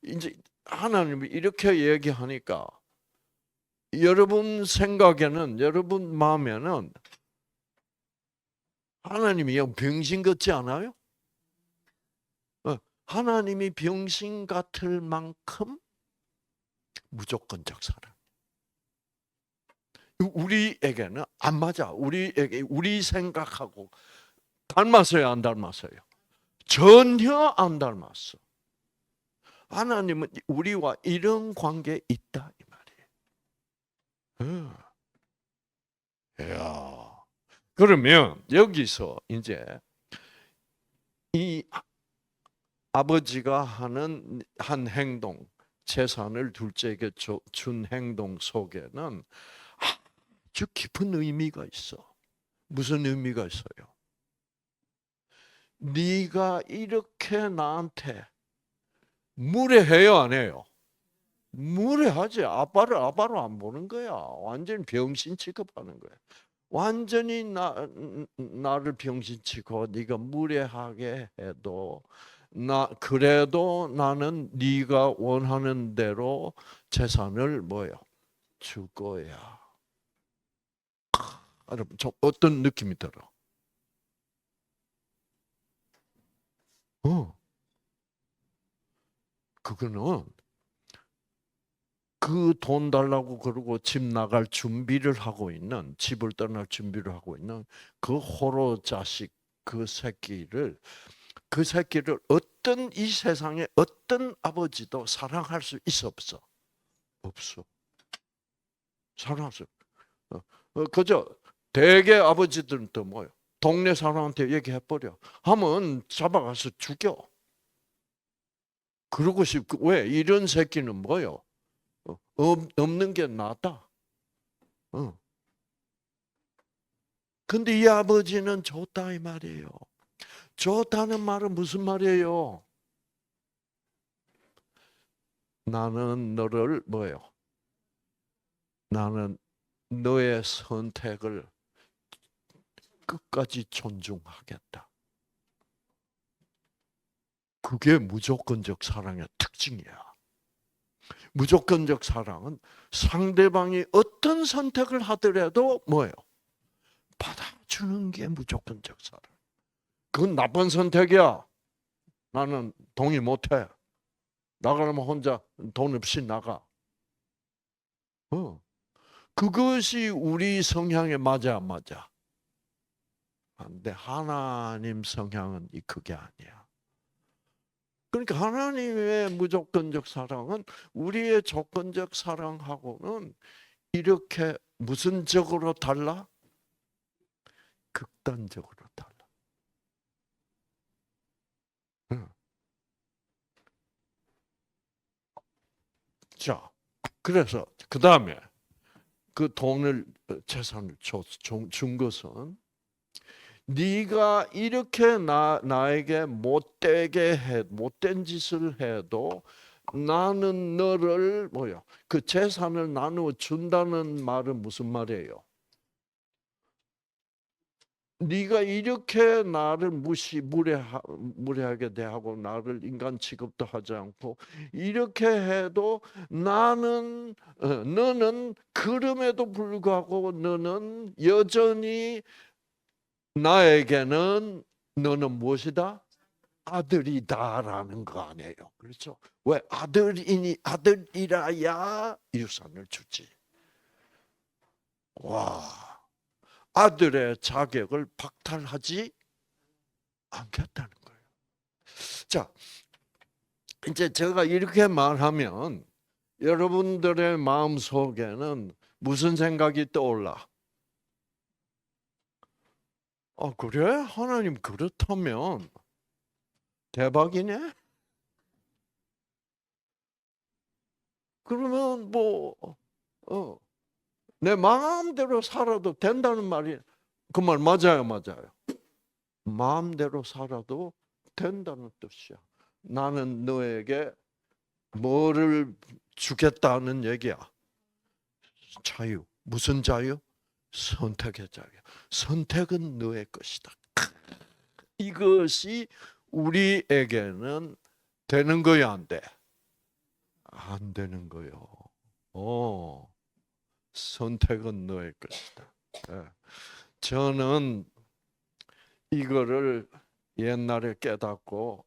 이제 하나님이 이렇게 얘기하니까 여러분 생각에는, 여러분 마음에는 하나님이 병신 같지 않아요? 하나님이 병신 같을 만큼 무조건적 사랑. 우리에게는 안 맞아. 우리 생각하고 닮았어요, 안 닮았어요? 전혀 안 닮았어. 하나님은 우리와 이런 관계에 있다 이 말이에요. 이야. 그러면 여기서 이제 이 아버지가 하는 한 행동, 재산을 둘째에게 준 행동 속에는 아주 깊은 의미가 있어. 무슨 의미가 있어요? 네가 이렇게 나한테 무례해요, 안 해요? 무례하지. 아빠를 안 보는 거야. 완전히 병신 취급하는 거야. 완전히 나를 병신 취급하고 네가 무례하게 해도 그래도 나는 네가 원하는 대로 재산을 뭐요? 줄 거야. 여러분, 좀 어떤 느낌이 들어? 그거는 그 돈 달라고 그러고 집 나갈 준비를 하고 있는, 집을 떠날 준비를 하고 있는 그 호로 자식 그 새끼를 어떤 이 세상에 어떤 아버지도 사랑할 수 있어 없어? 없어. 사랑할 수. 그저 대개 아버지들은 또 뭐요? 동네 사람한테 얘기해 버려. 하면 잡아가서 죽여. 그러고 싶고 왜 이런 새끼는 뭐요? 없는 게 낫다. 근데 이 아버지는 좋다 이 말이에요. 좋다는 말은 무슨 말이에요? 나는 너를 뭐요? 나는 너의 선택을 끝까지 존중하겠다. 그게 무조건적 사랑의 특징이야. 무조건적 사랑은 상대방이 어떤 선택을 하더라도 뭐예요? 받아주는 게 무조건적 사랑. 그건 나쁜 선택이야. 나는 동의 못해. 나가려면 혼자 돈 없이 나가. 그것이 우리 성향에 맞아 안 맞아? 근데 하나님 성향은 그게 아니야. 그러니까 하나님의 무조건적 사랑은 우리의 조건적 사랑하고는 이렇게 무슨 적으로 달라? 극단적으로 달라. 자, 그래서 그 다음에 그 돈을 재산을 준 것은 네가 이렇게 나에게 못된 짓을 해도 나는 너를 뭐야? 그 재산을 나누어 준다는 말은 무슨 말이에요? 네가 이렇게 나를 무례하게 대하고 나를 인간 취급도 하지 않고 이렇게 해도 너는 그럼에도 불구하고 너는 여전히 나에게는 너는 무엇이다? 아들이다라는 거 아니에요. 그렇죠? 왜 아들이라야 유산을 주지. 와. 아들의 자격을 박탈하지 않겠다는 거예요. 자, 이제 제가 이렇게 말하면 여러분들의 마음 속에는 무슨 생각이 떠올라? 그래? 하나님 그렇다면 대박이네? 그러면 내 마음대로 살아도 된다는 말이 그 말 맞아요, 맞아요. 마음대로 살아도 된다는 뜻이야. 나는 너에게 뭐를 주겠다는 얘기야? 자유. 무슨 자유? 선택의 자유. 선택은 너의 것이다. 이것이 우리에게는 되는 거야, 안 돼? 안 되는 거요. 선택은 너의 것이다. 저는 이거를 옛날에 깨닫고,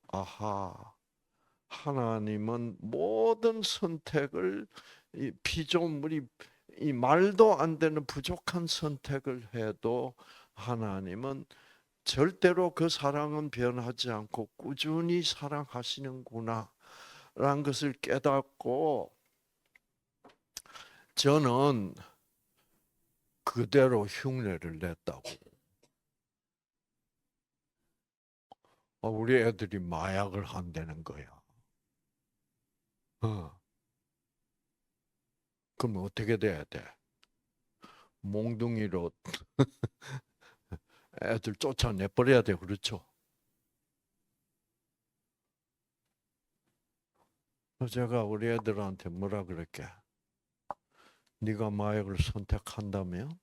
하나님은 모든 선택을 이 피조물이 이 말도 안 되는 부족한 선택을 해도 하나님은 절대로 그 사랑은 변하지 않고 꾸준히 사랑하시는구나 라는 것을 깨닫고 저는 그대로 흉내를 냈다고. 우리 애들이 마약을 한다는 거야. 그럼 어떻게 돼야 돼? 몽둥이로 애들 쫓아내버려야 돼. 그렇죠? 제가 우리 애들한테 뭐라 그럴게? 네가 마약을 선택한다면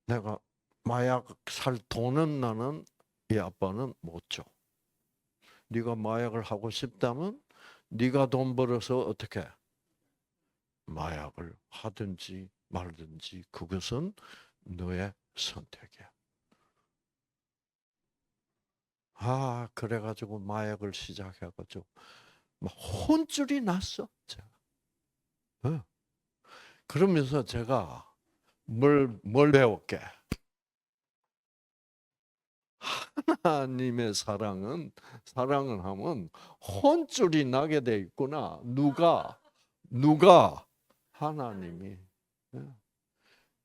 내가 마약 살 돈은 나는 이 아빠는 못 줘. 네가 마약을 하고 싶다면 네가 돈 벌어서 어떻게 마약을 하든지 말든지 그것은 너의 선택이야. 그래가지고 마약을 시작해가지고 막 혼쭐이 났어. 제가. 그러면서 제가 뭘 배웠게? 하나님의 사랑을 하면 혼쭐이 나게 돼 있구나. 누가 하나님이.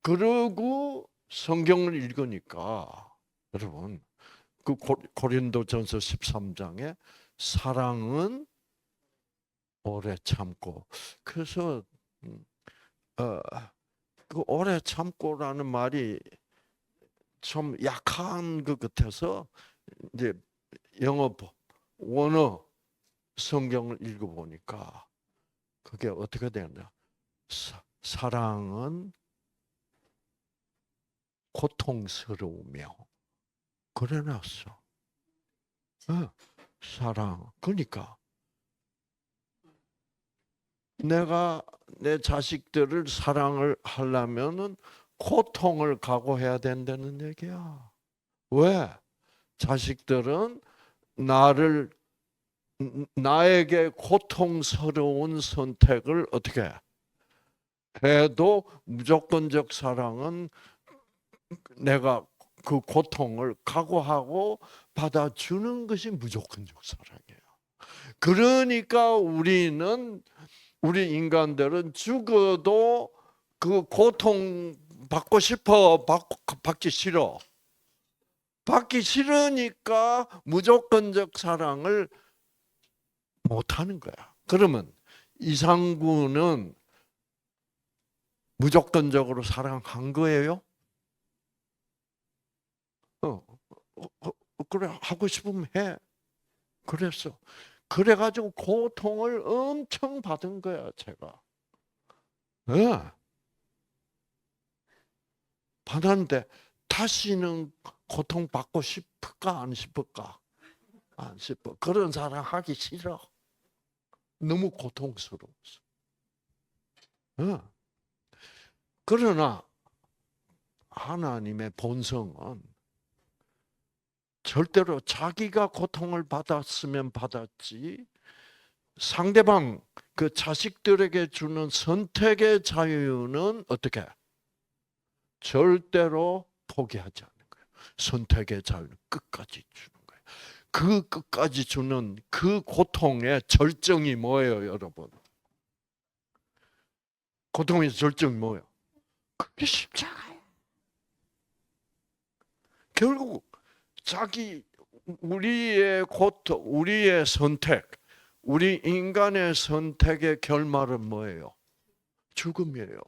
그러고 성경을 읽으니까 여러분 그 고린도전서 13장에 사랑은 오래 참고 그래서 그 오래 참고라는 말이 좀 약한 것 같아서 이제 영어 원어 성경을 읽어보니까 그게 어떻게 되냐? 사랑은 고통스러우며 그래놨어. 사랑. 그러니까 내가 내 자식들을 사랑을 하려면은 고통을 각오해야 된다는 얘기야. 왜? 자식들은 나에게 고통스러운 선택을 어떻게 해도 무조건적 사랑은 내가 그 고통을 각오하고 받아주는 것이 무조건적 사랑이에요. 그러니까 우리 인간들은 죽어도 그 고통 받고 싶어, 받기 싫어. 받기 싫으니까 무조건적 사랑을 못하는 거야. 그러면 이상구는 무조건적으로 사랑한 거예요? 그래 하고 싶으면 해. 그랬어. 그래가지고 고통을 엄청 받은 거야 제가. 받았는데 다시는 고통받고 싶을까 안 싶을까? 안 싶어. 그런 사랑 하기 싫어. 너무 고통스러워서. 그러나 하나님의 본성은 절대로 자기가 고통을 받았으면 받았지 상대방 그 자식들에게 주는 선택의 자유는 어떻게? 절대로 포기하지 않는 거예요. 선택의 자유는 끝까지 주는 거예요. 그 끝까지 주는 그 고통의 절정이 뭐예요, 여러분? 고통의 절정이 뭐예요? 그게 십자가예요. 결국 우리의 고통, 우리의 선택, 우리 인간의 선택의 결말은 뭐예요? 죽음이에요.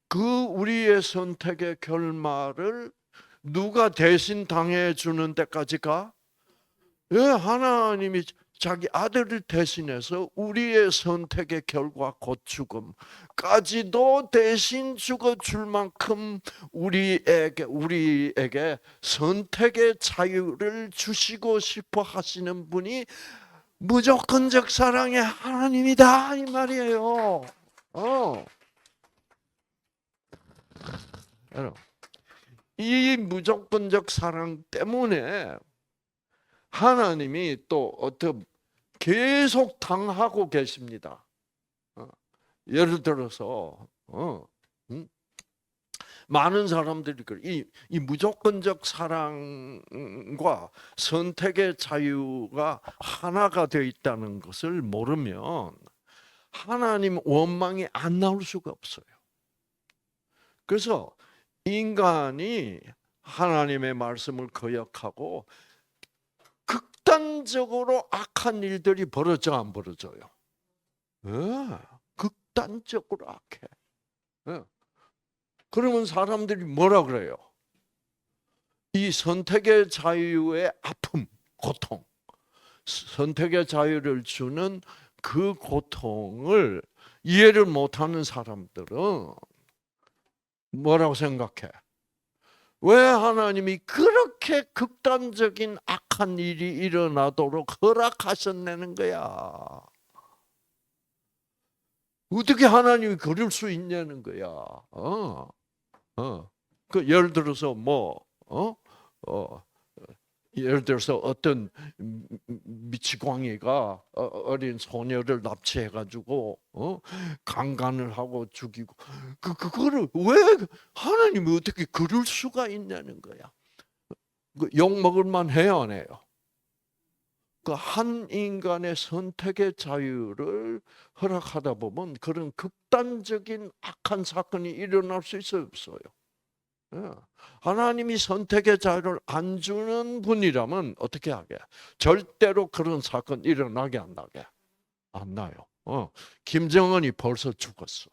그 우리의 선택의 결말을 누가 대신 당해주는 데까지 가? 예, 하나님이 자기 아들을 대신해서 우리의 선택의 결과 곧 죽음까지도 대신 죽어줄 만큼 우리에게 선택의 자유를 주시고 싶어 하시는 분이 무조건적 사랑의 하나님이다 이 말이에요. 이 무조건적 사랑 때문에 하나님이 또 어떤 계속 당하고 계십니다. 예를 들어서 많은 사람들이 이 무조건적 사랑과 선택의 자유가 하나가 되어 있다는 것을 모르면 하나님 원망이 안 나올 수가 없어요. 그래서 인간이 하나님의 말씀을 거역하고 극단적으로 악한 일들이 벌어져 안 벌어져요? 극단적으로 악해. 그러면 사람들이 뭐라 그래요? 이 선택의 자유의 아픔, 고통, 선택의 자유를 주는 그 고통을 이해를 못하는 사람들은 뭐라고 생각해? 왜 하나님이 그렇게 극단적인 악한 일이 일어나도록 허락하셨냐는 거야. 어떻게 하나님이 그럴 수 있냐는 거야. 그 예를 들어서 예를 들어서 어떤 미치광이가 어린 소녀를 납치해가지고 강간을 하고 죽이고 그거를 왜 하나님이 어떻게 그럴 수가 있냐는 거야. 욕 먹을 만해요, 안 해요? 그 한 인간의 선택의 자유를 허락하다 보면 그런 극단적인 악한 사건이 일어날 수 있어요, 없어요? 하나님이 선택의 자유를 안 주는 분이라면 어떻게 하게? 절대로 그런 사건 일어나게 안 나게? 안 나요. 김정은이 벌써 죽었어.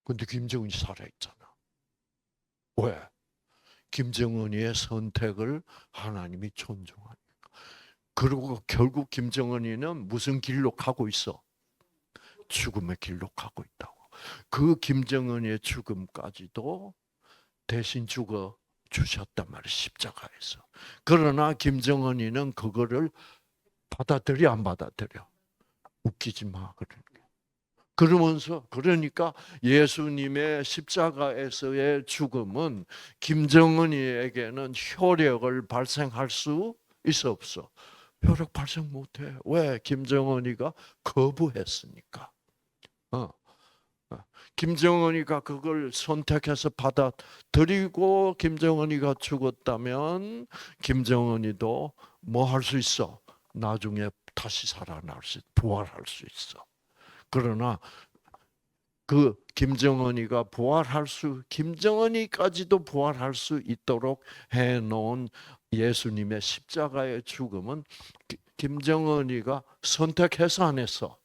근데 김정은이 살아있잖아. 왜? 김정은이의 선택을 하나님이 존중하니까. 그리고 결국 김정은이는 무슨 길로 가고 있어? 죽음의 길로 가고 있다고. 그 김정은의 죽음까지도 대신 죽어 주셨단 말이에요. 십자가에서. 그러나 김정은이는 그거를 받아들여 안 받아들여? 웃기지 마. 그러니까 예수님의 십자가에서의 죽음은 김정은이에게는 효력을 발생할 수 있어 없어? 효력 발생 못해. 왜? 김정은이가 거부했으니까. 김정은이가 그걸 선택해서 받아들이고 김정은이가 죽었다면 김정은이도 뭐 할 수 있어? 나중에 다시 살아날 수, 부활할 수 있어. 그러나 그 김정은이까지도 부활할 수 있도록 해놓은 예수님의 십자가의 죽음은 김정은이가 선택해서 안 했어?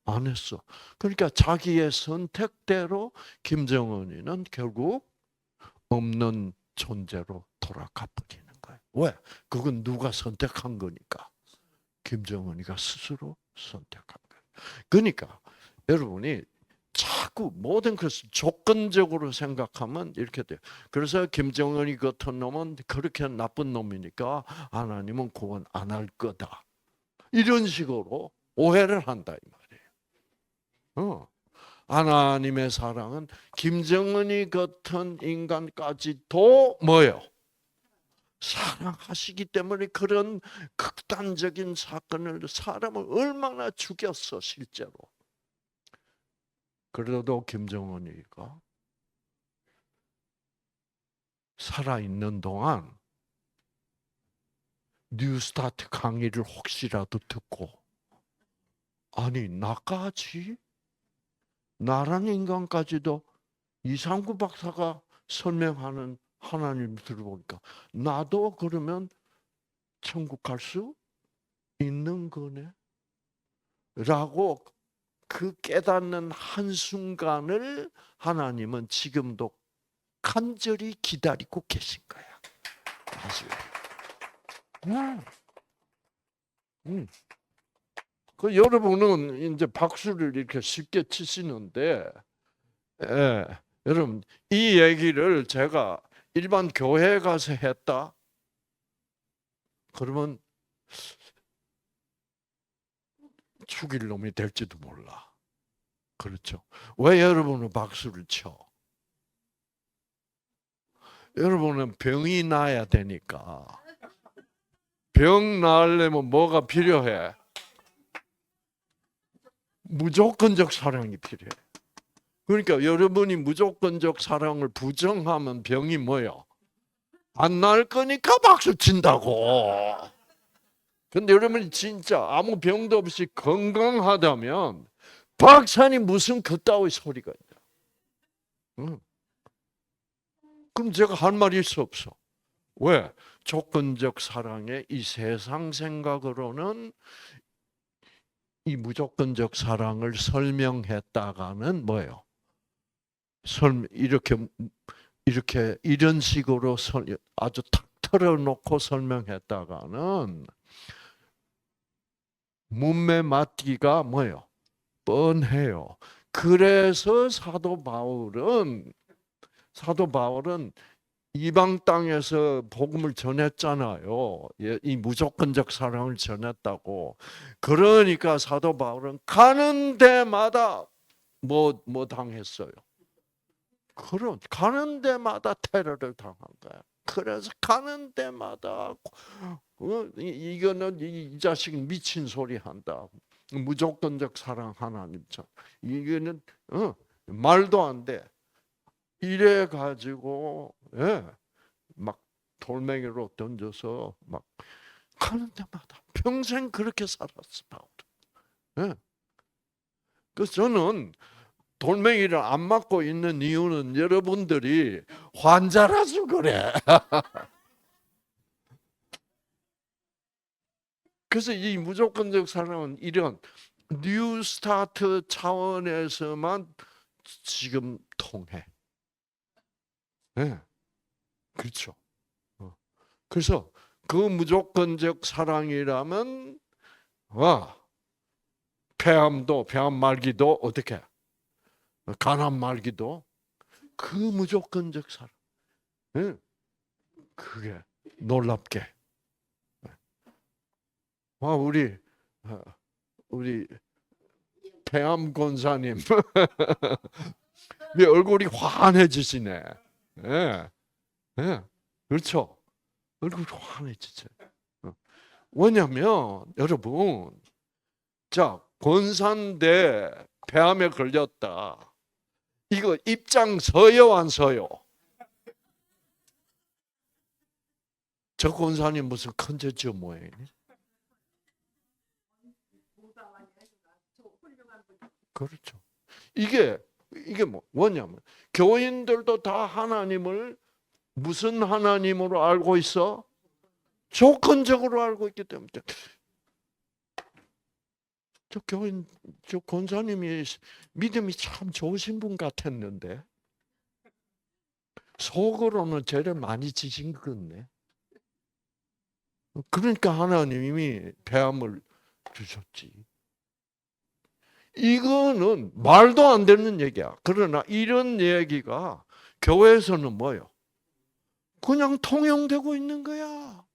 안 했어. 그러니까 자기의 선택대로 김정은이는 결국 없는 존재로 돌아가 버리는 거예요. 왜? 그건 누가 선택한 거니까. 김정은이가 스스로 선택한 거예요. 그러니까 여러분이 자꾸 모든 것을 조건적으로 생각하면 이렇게 돼요. 그래서 김정은이 같은 놈은 그렇게 나쁜 놈이니까 하나님은 구원 안 할 거다. 이런 식으로 오해를 한다 이 말이에요. 하나님의 사랑은 김정은이 같은 인간까지도 뭐예요? 사랑하시기 때문에 그런 극단적인 사건을 사람을 얼마나 죽였어 실제로. 그래도 김정은이가 살아있는 동안 뉴스타트 강의를 혹시라도 듣고 아니 나까지 나라는 인간까지도 이상구 박사가 설명하는 하나님 들어보니까 나도 그러면 천국 갈 수 있는 거네 라고 그 깨닫는 한순간을 하나님은 지금도 간절히 기다리고 계신 거야. 아시죠? 그 여러분은 이제 박수를 이렇게 쉽게 치시는데, 여러분 이 얘기를 제가 일반 교회에 가서 했다. 그러면 죽일 놈이 될지도 몰라. 그렇죠? 왜 여러분은 박수를 쳐? 여러분은 병이 나야 되니까. 병 나으려면 뭐가 필요해? 무조건적 사랑이 필요해. 그러니까 여러분이 무조건적 사랑을 부정하면 병이 뭐요? 안 나을 거니까 박수 친다고. 근데 여러분이 진짜 아무 병도 없이 건강하다면 박사님 무슨 그따위 소리가 있냐? 그럼 제가 할 말이 있어 없어? 왜? 조건적 사랑의 이 세상 생각으로는 이 무조건적 사랑을 설명했다가는 뭐예요? 이런 식으로 아주 탁 털어놓고 설명했다가는 문매 맞기가 뭐예요? 뻔해요. 그래서 사도 바울은 이방 땅에서 복음을 전했잖아요. 이 무조건적 사랑을 전했다고. 그러니까 사도 바울은 가는 데마다 뭐 당했어요. 가는 데마다 테러를 당한 거야. 그래서 가는 데마다 이거는 이 자식 미친 소리 한다. 무조건적 사랑 하나님 참 이거는 말도 안 돼. 이래 가지고 막 돌멩이로 던져서 막 가는 데마다 평생 그렇게 살았어 바울. 그래서 저는 돌멩이를 안 맞고 있는 이유는 여러분들이 환자라서 그래. 그래서 이 무조건적 사랑은 이런 뉴 스타트 차원에서만 지금 통해. 네. 그렇죠. 그래서 그 무조건적 사랑이라면 폐암 말기도 어떻게 간암 말기도 그 무조건적 사랑. 네. 그게 놀랍게. 우리 폐암 권사님 왜 얼굴이 환해지시네. 네. 네. 그렇죠. 얼굴이 환해지죠. 왜냐면 여러분, 자 권사인데 폐암에 걸렸다. 이거 입장 서요 안 서요? 저 권사님 무슨 컨텐츠 모양이니? 그렇죠. 이게 뭐냐면 교인들도 다 하나님을 무슨 하나님으로 알고 있어? 조건적으로 알고 있기 때문에 저 권사님이 믿음이 참 좋으신 분 같았는데 속으로는 죄를 많이 지신 것 같네. 그러니까 하나님이 폐암을 주셨지. 이거는 말도 안 되는 얘기야. 그러나 이런 얘기가 교회에서는 뭐예요? 그냥 통용되고 있는 거야.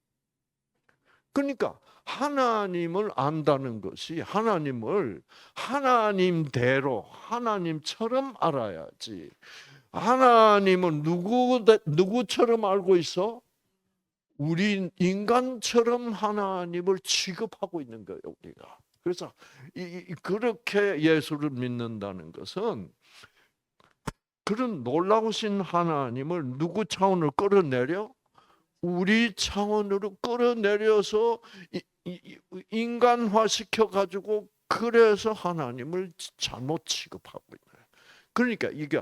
그러니까 하나님을 안다는 것이 하나님을 하나님대로 하나님처럼 알아야지. 하나님은 누구처럼 알고 있어? 우리 인간처럼 하나님을 취급하고 있는 거예요, 우리가. 그래서 그렇게 예수를 믿는다는 것은 그런 놀라우신 하나님을 누구 차원으로 끌어내려? 우리 차원으로 끌어내려서 인간화 시켜가지고 그래서 하나님을 잘못 취급하고 있는 거예요. 그러니까 이게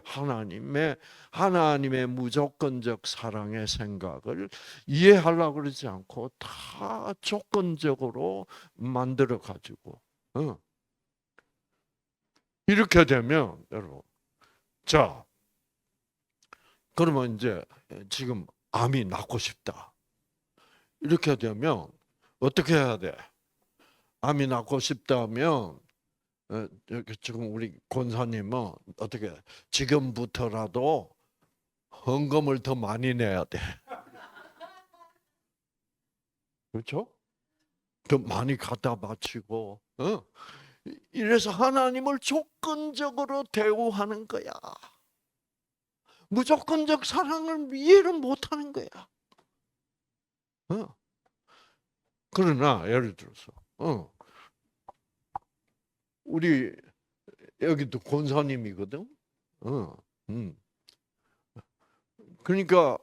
하나님의 무조건적 사랑의 생각을 이해하려고 그러지 않고 다 조건적으로 만들어 가지고 이렇게 되면 여러분, 자 그러면 이제 지금 암이 낫고 싶다. 이렇게 되면 어떻게 해야 돼? 암이 낫고 싶다면 지금 우리 권사님은 어떻게 지금부터라도 헌금을 더 많이 내야 돼. 그렇죠? 더 많이 갖다 바치고 이래서 하나님을 조건적으로 대우하는 거야. 무조건적 사랑을 이해를 못하는 거야. 그러나 예를 들어서 우리 여기도 권사님이거든. 그러니까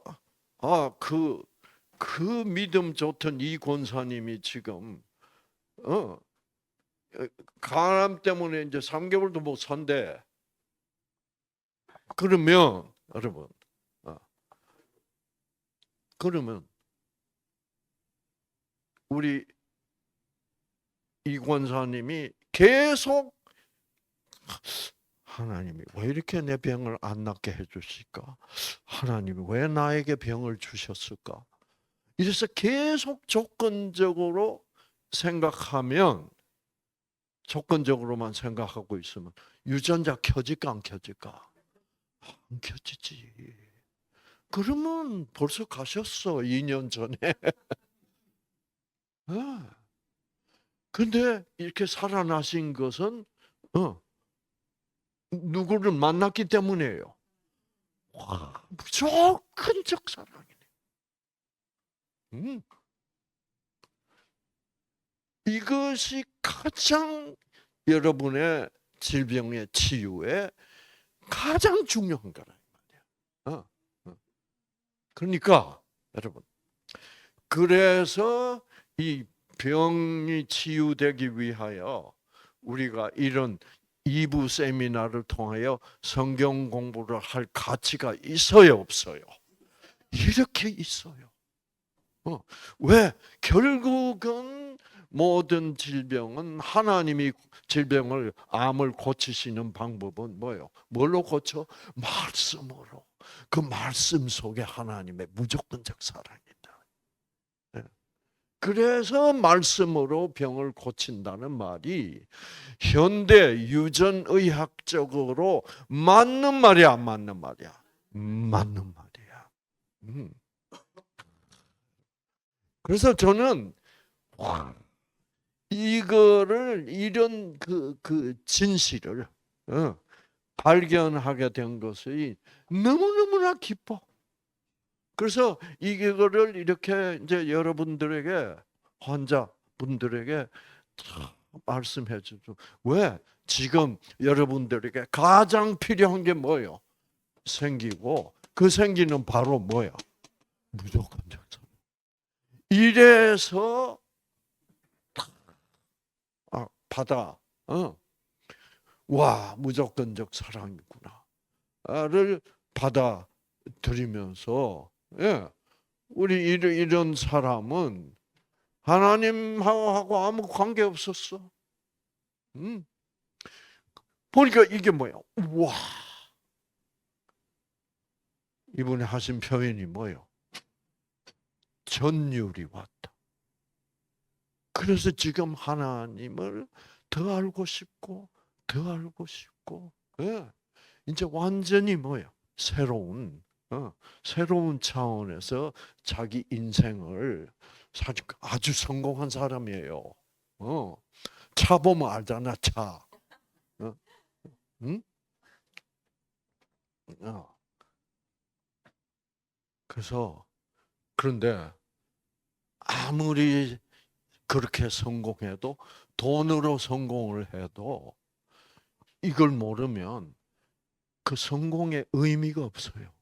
그 믿음 좋던 이 권사님이 지금 간암 때문에 이제 3개월도 못 산대. 그러면 여러분, 그러면 우리 이 권사님이 계속 하나님이 왜 이렇게 내 병을 안 낫게 해주실까? 하나님이 왜 나에게 병을 주셨을까? 이래서 계속 조건적으로 생각하면, 조건적으로만 생각하고 있으면 유전자 켜질까 안 켜질까? 안 켜지지. 그러면 벌써 가셨어, 2년 전에. 근데 이렇게 살아나신 것은 누구를 만났기 때문이에요. 와, 무조건적 사랑이네. 이것이 가장 여러분의 질병의 치유에 가장 중요한 거란 말이야. 그러니까 여러분, 그래서 이 병이 치유되기 위하여 우리가 이런 2부 세미나를 통하여 성경 공부를 할 가치가 있어요, 없어요? 이렇게 있어요. 왜? 결국은 모든 질병은 하나님이 암을 고치시는 방법은 뭐예요? 뭘로 고쳐? 말씀으로. 그 말씀 속에 하나님의 무조건적 사랑이 있다. 그래서 말씀으로 병을 고친다는 말이 현대 유전의학적으로 맞는 말이야, 안 맞는 말이야? 맞는 말이야. 그래서 저는 이거를 이런 그 진실을 발견하게 된 것이 너무너무나 기뻐. 그래서 이거를 이렇게 이제 여러분들에게, 환자분들에게 말씀해 주죠. 왜? 지금 여러분들에게 가장 필요한 게 뭐예요? 생기고 그 생기는 바로 뭐야? 무조건적 사랑. 이래서 받아. 와, 무조건적 사랑이구나를 받아들이면서, 우리 이런 사람은 하나님하고 아무 관계 없었어. 보니까 이게 뭐야? 와, 이분이 하신 표현이 뭐예요? 전율이 왔다. 그래서 지금 하나님을 더 알고 싶고 더 알고 싶고, 예. 이제 완전히 뭐예요? 새로운 차원에서 자기 인생을 사실 아주 성공한 사람이에요. 차 보면 알잖아, 차. 어? 응? 어. 그래서 그런데 아무리 그렇게 성공해도 돈으로 성공을 해도 이걸 모르면 그 성공의 의미가 없어요.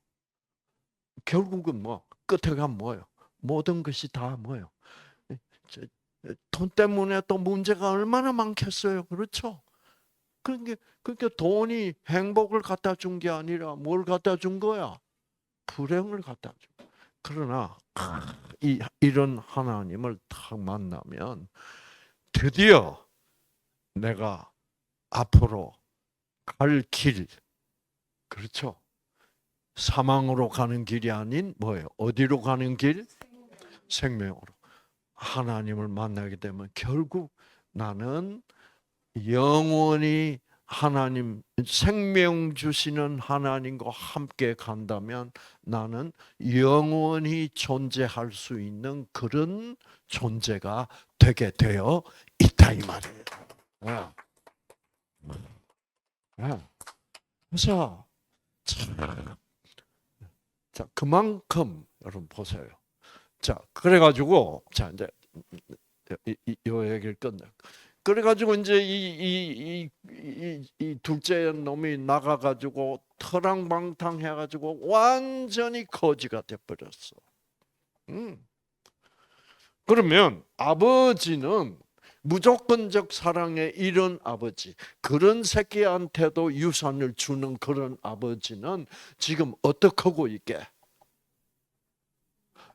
결국은 뭐 끝에 가면 뭐예요? 모든 것이 다 뭐예요? 저, 돈 때문에 또 문제가 얼마나 많겠어요. 그렇죠? 그러니까 돈이 행복을 갖다 준 게 아니라 뭘 갖다 준 거야? 불행을 갖다 준. 그러나 이런 하나님을 딱 만나면 드디어 내가 앞으로 갈 길, 그렇죠? 사망으로 가는 길이 아닌 뭐예요? 어디로 가는 길? 생명으로. 하나님을 만나게 되면 결국 나는 영원히 하나님, 생명 주시는 하나님과 함께 간다면 나는 영원히 존재할 수 있는 그런 존재가 되게 되어 있다 이 말이에요. 네. 네. 그래서 자, 그만큼 여러분 보세요. 자, 그래가지고 자 이제 이 얘기를 끝내. 그래가지고 이제 이 둘째 놈이 나가가지고 터랑방탕해가지고 완전히 거지가 돼버렸어. 그러면 아버지는 무조건적 사랑의 이런 아버지, 그런 새끼한테도 유산을 주는 그런 아버지는 지금 어떻게 하고 있게?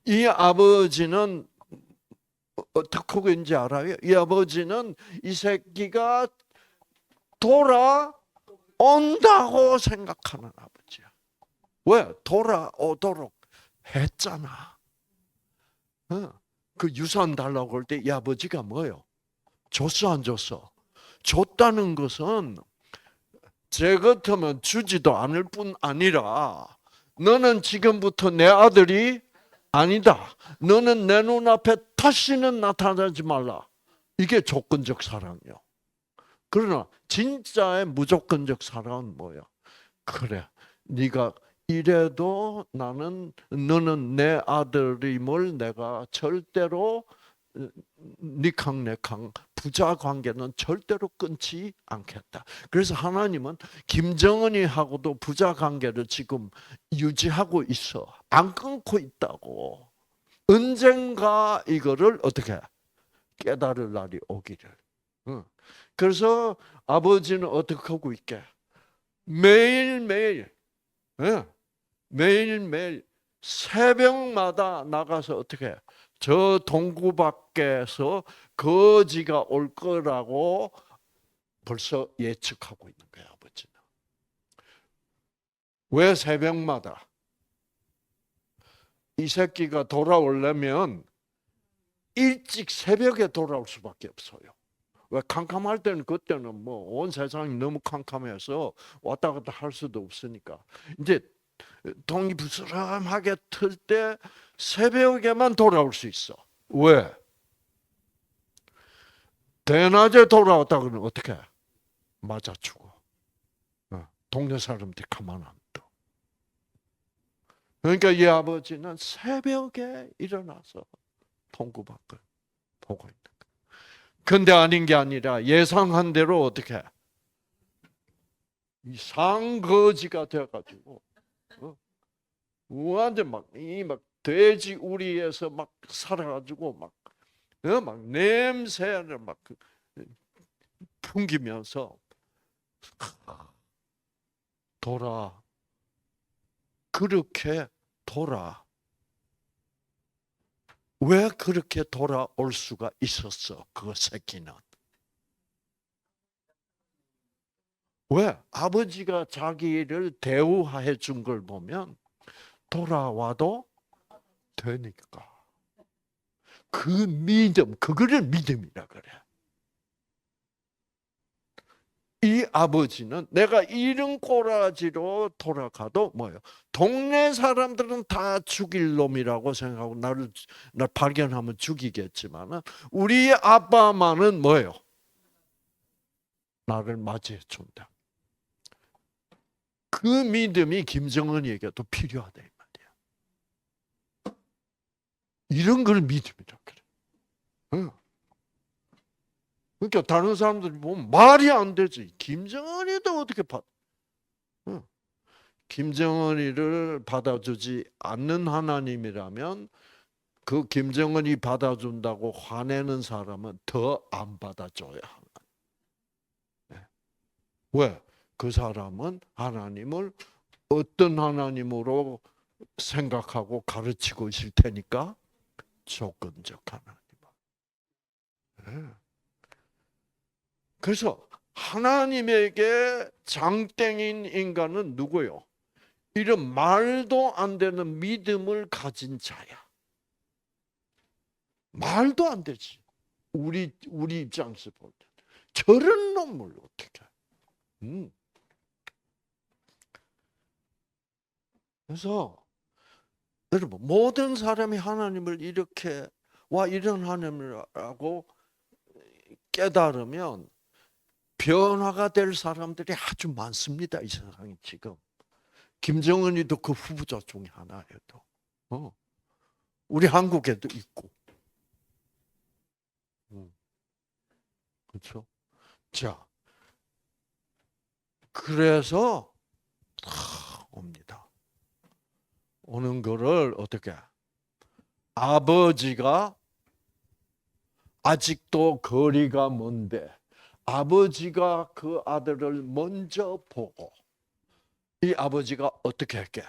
이 아버지는 어떻게 하고 있는지 알아요? 이 아버지는 이 새끼가 돌아온다고 생각하는 아버지야. 왜? 돌아오도록 했잖아. 그 유산 달라고 할 때 이 아버지가 뭐예요? 줬어 안 줬어? 줬다는 것은 제 같으면 주지도 않을 뿐 아니라 너는 지금부터 내 아들이 아니다. 너는 내 눈앞에 다시는 나타나지 말라. 이게 조건적 사랑이요. 그러나 진짜의 무조건적 사랑은 뭐야? 그래, 네가 이래도 너는 내 아들임을 내가 절대로 니캉네캉 부자 관계는 절대로 끊지 않겠다. 그래서 하나님은 김정은이하고도 부자 관계를 지금 유지하고 있어. 안 끊고 있다고. 언젠가 이거를 어떻게 깨달을 날이 오기를. 그래서 아버지는 어떻게 하고 있게? 매일매일, 매일매일 새벽마다 나가서 어떻게 저 동구 밖에서 거지가 올 거라고 벌써 예측하고 있는 거야, 아버지는. 왜 새벽마다? 이 새끼가 돌아오려면 일찍 새벽에 돌아올 수밖에 없어요. 왜 캄캄할 때는 그때는 뭐 온 세상이 너무 캄캄해서 왔다 갔다 할 수도 없으니까 이제 동이 부스럼하게 틀 때 새벽에만 돌아올 수 있어. 왜? 대낮에 돌아왔다 그러면 어떻게? 맞아 죽어. 동네 사람들이 가만 안 둬. 그러니까 이 아버지는 새벽에 일어나서 동구 밖을 보고 있는 거야. 근데 아닌 게 아니라 예상한 대로 어떻게? 이 상거지가 돼가지고 완전 막 돼지 우리에서 막 살아가지고 막 냄새를 막 풍기면서 그렇게 왜 그렇게 돌아올 수가 있었어? 그 새끼는. 왜? 아버지가 자기를 대우해 준 걸 보면 돌아와도 되니까. 그 믿음, 그거를 믿음이라 그래. 이 아버지는 내가 이런 꼬라지로 돌아가도 뭐예요? 동네 사람들은 다 죽일 놈이라고 생각하고 날 발견하면 죽이겠지만은 우리 아빠만은 뭐예요? 나를 맞이해 준다. 그 믿음이 김정은이에게도 필요하다 이 말이야. 이런 걸 믿음이라 그래. 응. 그러니까 다른 사람들이 보면 말이 안 되지. 김정은이도 어떻게 응. 김정은이를 받아주지 않는 하나님이라면 그 김정은이 받아준다고 화내는 사람은 더 안 받아줘야 하나. 네. 왜? 그 사람은 하나님을 어떤 하나님으로 생각하고 가르치고 있을 테니까 조건적 하나님. 네. 그래서 하나님에게 장땡인 인간은 누구요? 이런 말도 안 되는 믿음을 가진 자야. 말도 안 되지. 우리 입장에서 볼 때. 저런 놈을 어떻게 해? 그래서 여러분 모든 사람이 하나님을 이렇게 이런 하나님이라고 깨달으면 변화가 될 사람들이 아주 많습니다. 이 세상에 지금. 김정은이도 그 후보자 중에 하나예요. 우리 한국에도 있고. 그렇죠? 자, 그래서 옵니다. 오는 거를 어떻게? 아버지가 아직도 거리가 먼데 아버지가 그 아들을 먼저 보고 이 아버지가 어떻게 할게?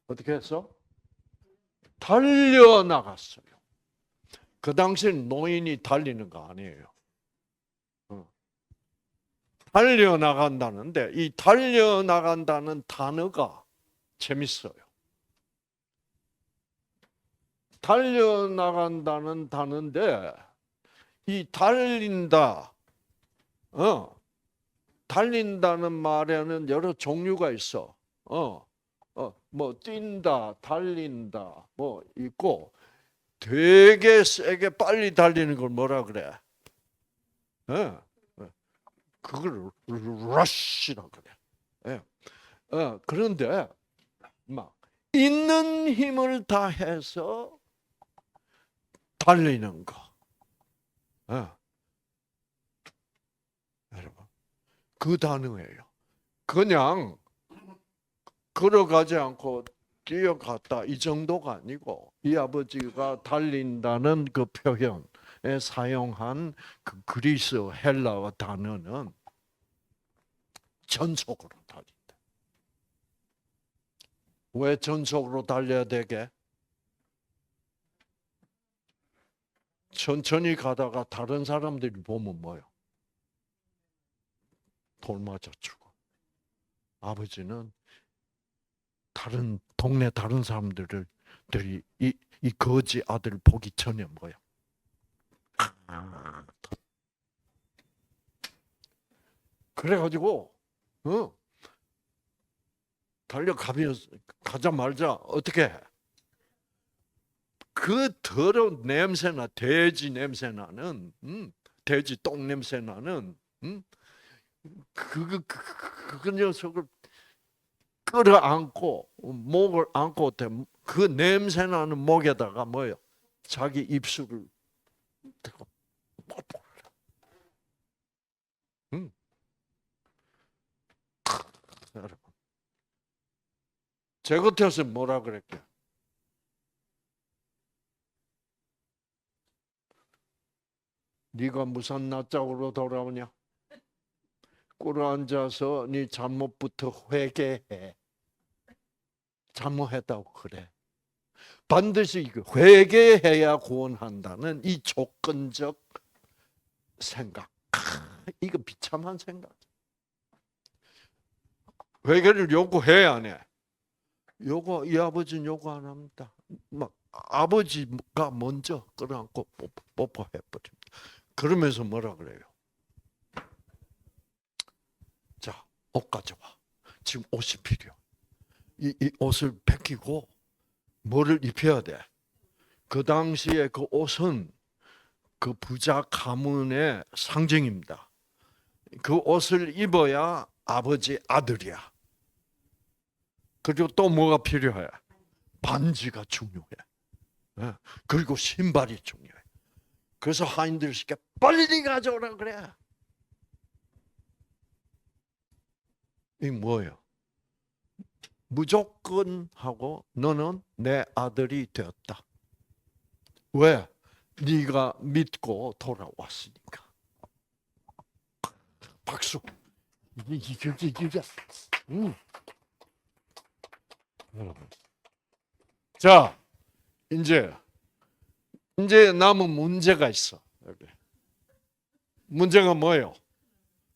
어떻게 했어? 달려나갔어요. 그 당시엔 노인이 달리는 거 아니에요. 달려나간다는데 이 달려나간다는 단어가 재밌어요. 달려나간다는 단어인데 이 달린다, 달린다는 말에는 여러 종류가 있어. 뭐 뛴다, 달린다, 뭐 있고 되게 세게 빨리 달리는 걸 뭐라 그래? 그걸 러쉬라고 그래. 그런데 막 있는 힘을 다해서 달리는 거. 여러분, 그 단어예요. 그냥 걸어가지 않고 뛰어갔다 이 정도가 아니고 이 아버지가 달린다는 그 표현에 사용한 그 그리스 헬라어 단어는 전속으로 달린다. 왜 전속으로 달려야 되게? 천천히 가다가 다른 사람들이 보면 뭐요? 돌 맞아 죽어. 아버지는 다른 동네 다른 사람들이 이 거지 아들 보기 전에 뭐야? 그래가지고 가자마자 어떻게 해? 그 더러운 냄새나 돼지 냄새나는 돼지 똥 냄새나는 그 녀석을 끌어안고 목을 안고 그 냄새나는 목에다가 뭐요? 자기 입술을 대고 뽀뽀를. 여러분, 제 같아서 뭐라 그랬게? 네가 무슨 낯짝으로 돌아오냐? 꿇어앉아서 네 잘못부터 회개해. 잘못했다고 그래. 반드시 회개해야 구원한다는 이 조건적 생각. 이거 비참한 생각. 회개를 요구해 안 해? 이 아버지는 요구 안 합니다. 막 아버지가 먼저 끌어안고 뽀뽀해 버립니다. 그러면서 뭐라 그래요? 자, 옷 가져와. 지금 옷이 필요해. 이 옷을 벗기고 뭐를 입혀야 돼? 그 당시에 그 옷은 그 부자 가문의 상징입니다. 그 옷을 입어야 아버지 아들이야. 그리고 또 뭐가 필요해? 반지가 중요해. 그리고 신발이 중요해. 그래서 하인들에게 빨리 가져오라 그래. 이 뭐예요? 무조건 하고 너는 내 아들이 되었다. 왜? 네가 믿고 돌아왔으니까. 박수. 여러분. 자, 이제 남은 문제가 있어. 문제가 뭐예요?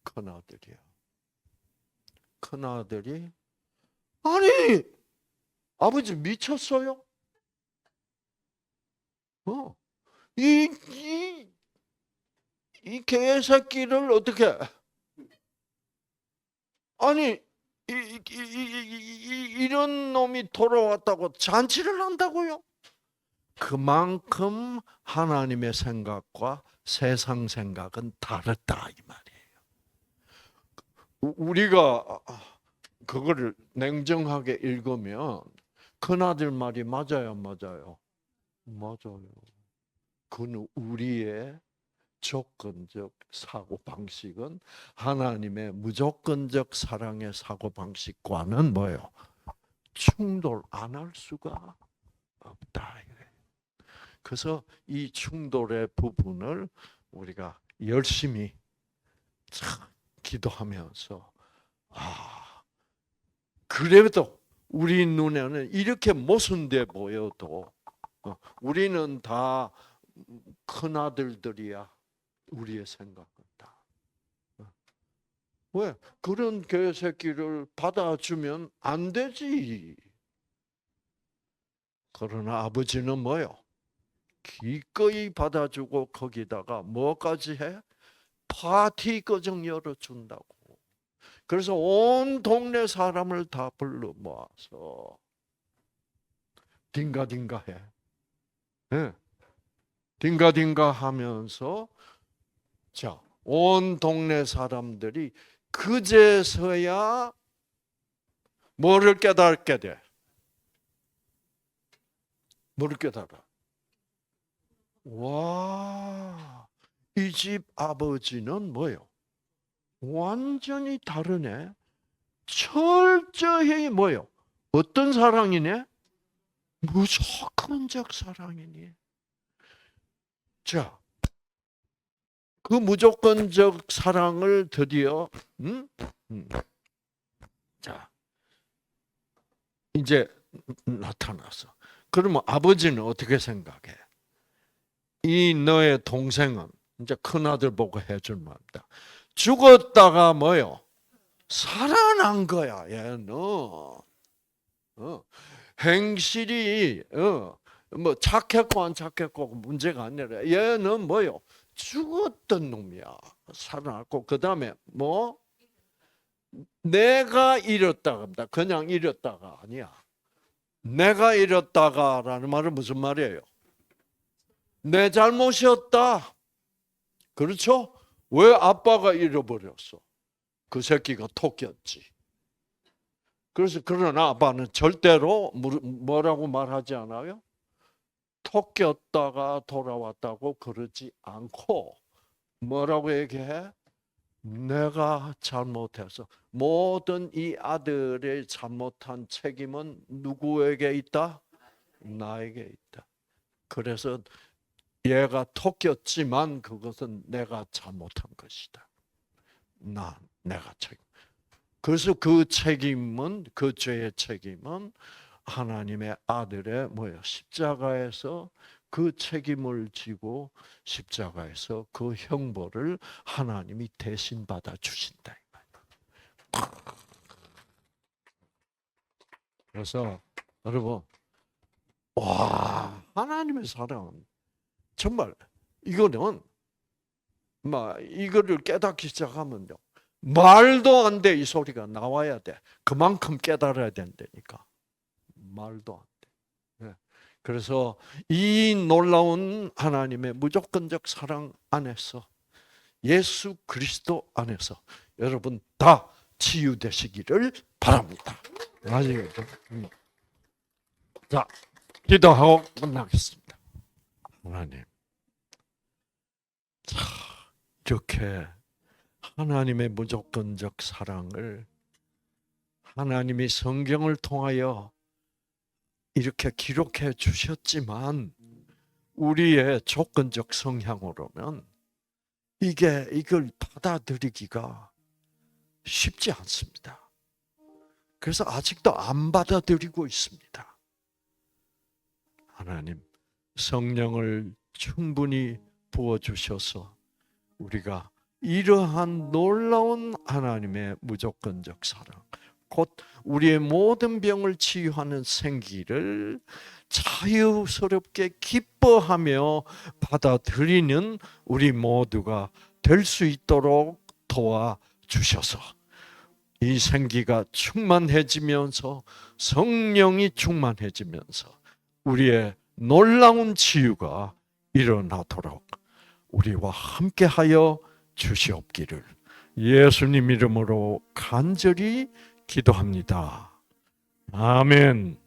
큰아들이야. 큰아들이 아니 아버지 미쳤어요? 이 개새끼를 어떻게 아니 이런 놈이 돌아왔다고 잔치를 한다고요? 그만큼 하나님의 생각과 세상 생각은 다르다 이 말이에요. 우리가 그거를 냉정하게 읽으면 큰아들 말이 맞아요, 맞아요. 맞아요. 그건 우리의 조건적 사고 방식은 하나님의 무조건적 사랑의 사고 방식과는 뭐예요? 충돌 안 할 수가 없다. 그래서 이 충돌의 부분을 우리가 열심히 기도하면서 그래도 우리 눈에는 이렇게 모순돼 보여도 우리는 다 큰아들들이야. 우리의 생각은 다. 왜? 그런 개새끼를 받아주면 안 되지. 그러나 아버지는 뭐요? 기꺼이 받아주고 거기다가 뭐까지 해? 파티 거정 열어준다고. 그래서 온 동네 사람을 다 불러 모아서 딩가딩가 해. 네. 딩가딩가 하면서 자, 온 동네 사람들이 그제서야 뭐를 깨닫게 돼? 뭐를 깨달아? 와, 이 집 아버지는 뭐예요? 완전히 다르네. 철저히 뭐예요? 어떤 사랑이네? 무조건적 사랑이니. 자, 그 무조건적 사랑을 드디어 자 이제 나타났어. 그러면 아버지는 어떻게 생각해? 이 너의 동생은 이제 큰아들 보고 해줄 말입니다. 죽었다가 뭐요? 살아난 거야. 얘는 행실이 뭐 착했고 안 착했고 문제가 아니라 얘는 뭐요? 죽었던 놈이야. 살아났고 그 다음에 뭐 내가 잃었다가 합니다. 그냥 잃었다가 아니야. 내가 잃었다가라는 말은 무슨 말이에요? 내 잘못이었다. 그렇죠? 왜 아빠가 잃어버렸어? 그 새끼가 토끼였지. 그래서 그러나 아빠는 절대로 뭐라고 말하지 않아요? 토끼였다가 돌아왔다고 그러지 않고 뭐라고 얘기해? 내가 잘못해서 모든 이 아들의 잘못한 책임은 누구에게 있다? 나에게 있다. 그래서 얘가 토끼였지만 그것은 내가 잘못한 것이다. 내가 책임. 그래서 그 책임은 그 죄의 책임은 하나님의 아들의 뭐예요? 십자가에서 그 책임을 지고 십자가에서 그 형벌을 하나님이 대신 받아 주신다. 그래서 여러분, 와 하나님의 사랑은 정말 이거는 막 이거를 깨닫기 시작하면요, 말도 안 돼 이 소리가 나와야 돼. 그만큼 깨달아야 된다니까. 말도 안 돼. 네. 그래서 이 놀라운 하나님의 무조건적 사랑 안에서, 예수 그리스도 안에서 여러분 다 치유되시기를 바랍니다. 아시겠죠? 자, 기도하고 끝나겠습니다. 하나님, 자, 이렇게 하나님의 무조건적 사랑을 하나님이 성경을 통하여 이렇게 기록해 주셨지만, 우리의 조건적 성향으로는 이걸 받아들이기가 쉽지 않습니다. 그래서 아직도 안 받아들이고 있습니다. 하나님, 성령을 충분히 부어주셔서 우리가 이러한 놀라운 하나님의 무조건적 사랑, 곧 우리의 모든 병을 치유하는 생기를 자유스럽게 기뻐하며 받아들이는 우리 모두가 될 수 있도록 도와주셔서 이 생기가 충만해지면서, 성령이 충만해지면서 우리의 놀라운 치유가 일어나도록 우리와 함께하여 주시옵기를 예수님 이름으로 간절히 기도합니다. 아멘.